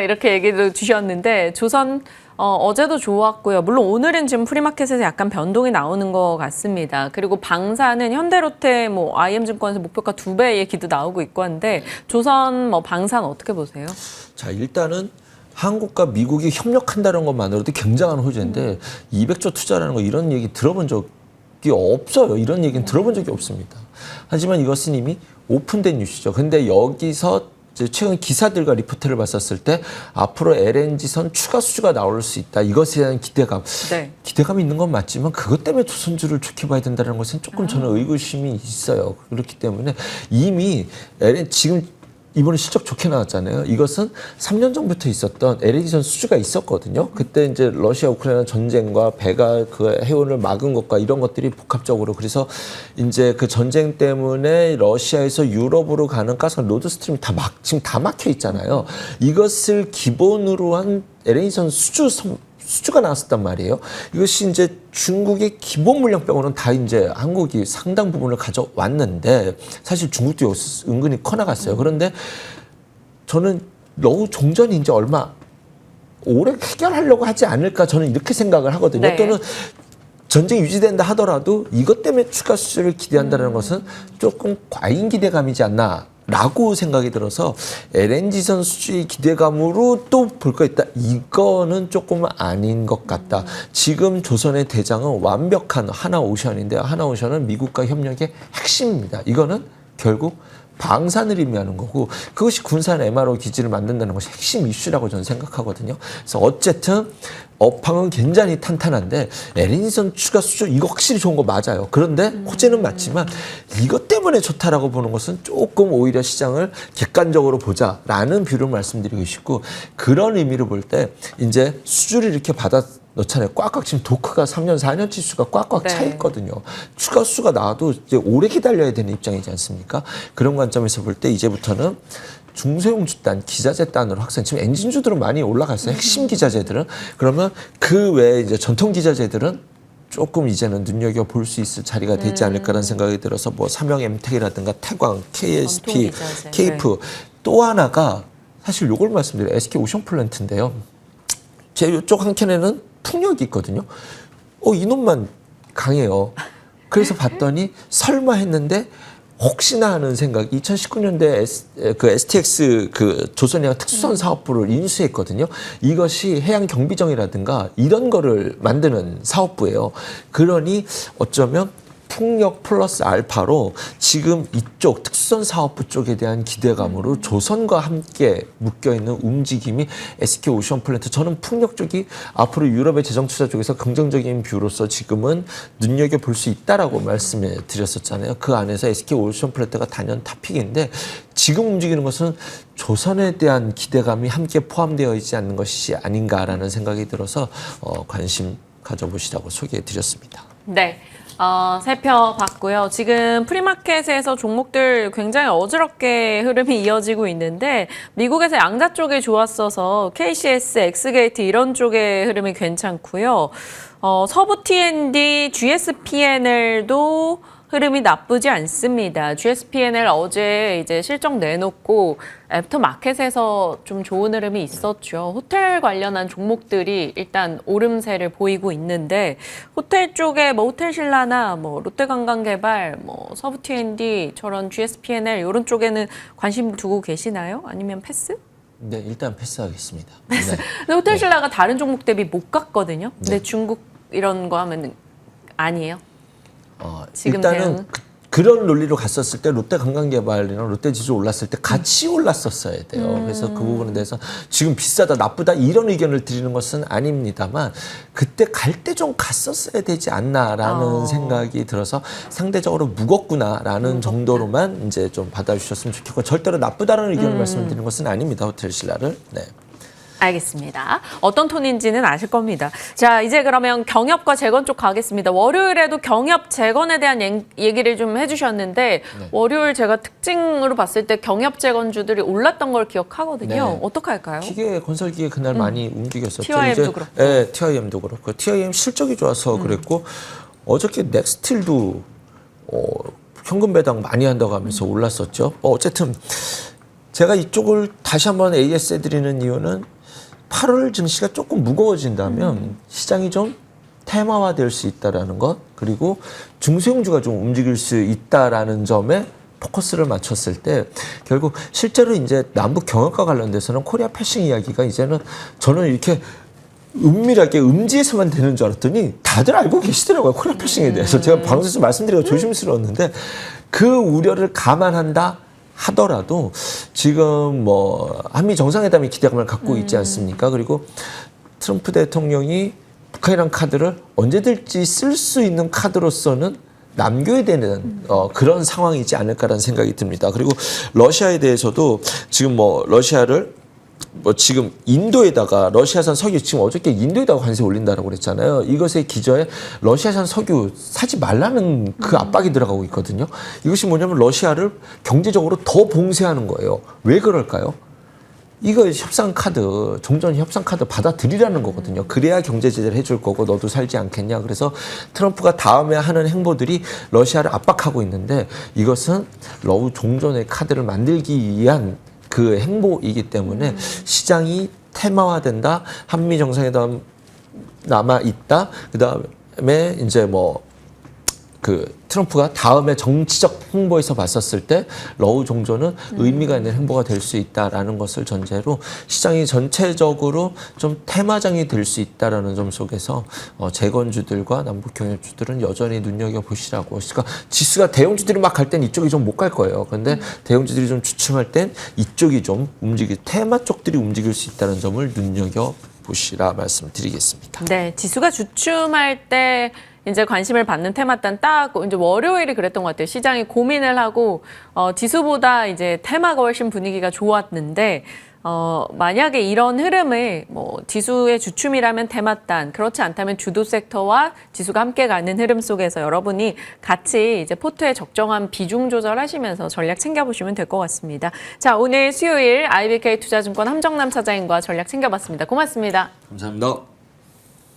이렇게 얘기도 주셨는데 조선 어제도 좋았고요. 물론 오늘은 지금 프리마켓에서 약간 변동이 나오는 것 같습니다. 그리고 방사는 현대로테 뭐 IM증권에서 목표가 2배 얘기도 나오고 있고 한데 조선 뭐 방사는 어떻게 보세요? 자, 일단은 한국과 미국이 협력한다는 것만으로도 굉장한 호재인데 200조 투자라는 거 이런 얘기 들어본 적이 없어요. 이런 얘기는 들어본 적이 없습니다. 하지만 이것은 이미 오픈된 뉴스죠. 근데 여기서 최근 기사들과 리포트를 봤었을 때 앞으로 LNG선 추가 수주가 나올 수 있다. 이것에 대한 기대감. 네. 기대감이 있는 건 맞지만 그것 때문에 조선주를 좋게 봐야 된다는 것은 조금 저는 의구심이 있어요. 그렇기 때문에 이미 지금 이번에 실적 좋게 나왔잖아요. 이것은 3년 전부터 있었던 LNG선 수주가 있었거든요. 그때 이제 러시아 우크라이나 전쟁과 배가 그 해운을 막은 것과 이런 것들이 복합적으로 그래서 이제 그 전쟁 때문에 러시아에서 유럽으로 가는 가스가 노드스트림이 지금 다 막혀 있잖아요. 이것을 기본으로 한 LNG선 수주가 나왔었단 말이에요. 이것이 이제 중국의 기본 물량병으로는 다 이제 한국이 상당 부분을 가져왔는데 사실 중국도 여기서 은근히 커나갔어요. 그런데 저는 너무 종전이 이제 얼마 오래 해결하려고 하지 않을까 저는 이렇게 생각을 하거든요. 네. 또는 전쟁이 유지된다 하더라도 이것 때문에 추가 수주를 기대한다는 것은 조금 과잉 기대감이지 않나 라고 생각이 들어서 LNG선 수주의 기대감으로 또 볼 거 있다. 이거는 조금 아닌 것 같다. 지금 조선의 대장은 완벽한 하나오션인데요. 하나오션은 미국과 협력의 핵심입니다. 이거는 결국 방산을 의미하는 거고 그것이 군산 MRO 기지를 만든다는 것이 핵심 이슈라고 저는 생각하거든요. 그래서 어쨌든 업황은 굉장히 탄탄한데 LNG선 추가 수주 이거 확실히 좋은 거 맞아요. 그런데 호재는 맞지만 이것 때문에 좋다라고 보는 것은 조금 오히려 시장을 객관적으로 보자라는 뷰를 말씀드리고 싶고 그런 의미로 볼 때 이제 수주를 이렇게 받아 넣잖아요. 꽉꽉 지금 도크가 3년, 4년 지수가 꽉꽉 차 있거든요. 추가 수가 나와도 이제 오래 기다려야 되는 입장이지 않습니까? 그런 관점에서 볼 때 이제부터는 중소형주단, 기자재단으로 확산. 지금 엔진주들은 많이 올라갔어요. 핵심 기자재들은. 그러면 그 외에 이제 전통 기자재들은 조금 이제는 눈여겨 볼 수 있을 자리가 되지 않을까라는 생각이 들어서 뭐 삼형 엠텍이라든가 태광, KSP, 케이프 또 하나가 사실 요걸 말씀드려요. SK 오션플랜트인데요. 제 이쪽 한 켠에는 풍력이 있거든요. 이놈만 강해요. 그래서 봤더니 설마 했는데 혹시나 하는 생각. 2019년도에 그 STX 그 조선해양 특수선 사업부를 인수했거든요. 이것이 해양 경비정이라든가 이런 거를 만드는 사업부예요. 그러니 어쩌면 풍력 플러스 알파로 지금 이쪽 특수선 사업부 쪽에 대한 기대감으로 조선과 함께 묶여있는 움직임이 SK 오션플랜트 저는 풍력 쪽이 앞으로 유럽의 재정투자 쪽에서 긍정적인 뷰로서 지금은 눈여겨볼 수 있다라고 말씀을 드렸었잖아요. 그 안에서 SK 오션플랜트가 단연 탑픽인데 지금 움직이는 것은 조선에 대한 기대감이 함께 포함되어 있지 않는 것이 아닌가라는 생각이 들어서 관심 가져보시라고 소개해드렸습니다. 네. 살펴봤고요. 지금 프리마켓에서 종목들 굉장히 어지럽게 흐름이 이어지고 있는데 미국에서 양자 쪽이 좋았어서 KCS, 엑스게이트 이런 쪽의 흐름이 괜찮고요. 서부 T&D, GSPNL도 흐름이 나쁘지 않습니다. GSPNL 어제 이제 실적 내놓고 애프터마켓에서 좀 좋은 흐름이 있었죠. 호텔 관련한 종목들이 일단 오름세를 보이고 있는데 호텔 쪽에 뭐 호텔신라나 뭐 롯데관광개발, 뭐 서부 T&D 저런 GSPNL 이런 쪽에는 관심 두고 계시나요? 아니면 패스? 네, 일단 패스하겠습니다. 패스. 네. 근데 호텔신라가 다른 종목 대비 못 갔거든요. 근데 네. 중국 이런 거 하면 아니에요. 지금 일단은 그런 논리로 갔었을 때 롯데관광개발이랑 롯데지수 올랐을 때 같이 올랐었어야 돼요. 그래서 그 부분에 대해서 지금 비싸다 나쁘다 이런 의견을 드리는 것은 아닙니다만 그때 갈 때 좀 갔었어야 되지 않나라는 생각이 들어서 상대적으로 무겁구나라는 정도로만 이제 좀 받아주셨으면 좋겠고 절대로 나쁘다는 의견을 말씀드리는 것은 아닙니다. 호텔신라를. 네. 알겠습니다. 어떤 톤인지는 아실 겁니다. 자, 이제 그러면 경협과 재건 쪽 가겠습니다. 월요일에도 경협 재건에 대한 얘기를 좀 해주셨는데 월요일 제가 특징으로 봤을 때 경협 재건주들이 올랐던 걸 기억하거든요. 네. 어떻게 할까요? 기계 건설기계 그날 많이 움직였었죠. TIM도 그렇고. 네, TIM도 그렇고. TIM 실적이 좋아서 그랬고 어저께 넥스틸도 현금 배당 많이 한다고 하면서 올랐었죠. 어쨌든 제가 이쪽을 다시 한번 AS 해드리는 이유는 8월 증시가 조금 무거워진다면 시장이 좀 테마화될 수 있다라는 것 그리고 중소형주가 좀 움직일 수 있다라는 점에 포커스를 맞췄을 때 결국 실제로 이제 남북 경협과 관련돼서는 코리아 패싱 이야기가 이제는 저는 이렇게 은밀하게 음지에서만 되는 줄 알았더니 다들 알고 계시더라고요. 코리아 패싱에 대해서. 제가 방송에서 말씀드리기가 조심스러웠는데 그 우려를 감안한다 하더라도 지금 뭐 한미 정상회담이 기대감을 갖고 있지 않습니까? 그리고 트럼프 대통령이 북한이란 카드를 언제 들지 쓸 수 있는 카드로서는 남겨야 되는 그런 상황이지 않을까라는 생각이 듭니다. 그리고 러시아에 대해서도 지금 뭐 러시아를 지금 인도에다가 러시아산 석유 지금 어저께 인도에다가 관세 올린다라고 그랬잖아요. 이것의 기저에 러시아산 석유 사지 말라는 그 압박이 들어가고 있거든요. 이것이 뭐냐면 러시아를 경제적으로 더 봉쇄하는 거예요. 왜 그럴까요? 이거 협상 카드, 종전 협상 카드 받아들이라는 거거든요. 그래야 경제 제재를 해줄 거고 너도 살지 않겠냐. 그래서 트럼프가 다음에 하는 행보들이 러시아를 압박하고 있는데 이것은 러우 종전의 카드를 만들기 위한 그 행보이기 때문에 시장이 테마화된다. 한미 정상회담 남아 있다. 그다음에 이제 뭐 그 트럼프가 다음에 정치적 홍보에서 봤었을 때 러우 종전은 의미가 있는 행보가 될 수 있다라는 것을 전제로 시장이 전체적으로 좀 테마장이 될 수 있다라는 점 속에서 재건주들과 남북 경협주들은 여전히 눈여겨보시라고. 그러니까 지수가 대형주들이 막 갈 땐 이쪽이 좀 못 갈 거예요. 그런데 대형주들이 좀 주춤할 땐 이쪽이 좀 테마 쪽들이 움직일 수 있다는 점을 눈여겨보시라 말씀드리겠습니다. 네, 지수가 주춤할 때 이제 관심을 받는 테마단 딱 이제 월요일이 그랬던 것 같아요. 시장이 고민을 하고 지수보다 이제 테마가 훨씬 분위기가 좋았는데 만약에 이런 흐름을 뭐 지수의 주춤이라면 테마단, 그렇지 않다면 주도 섹터와 지수가 함께 가는 흐름 속에서 여러분이 같이 이제 포트에 적정한 비중 조절하시면서 전략 챙겨보시면 될 것 같습니다. 자, 오늘 수요일 IBK 투자증권 함정남 차장님과 전략 챙겨봤습니다. 고맙습니다. 감사합니다.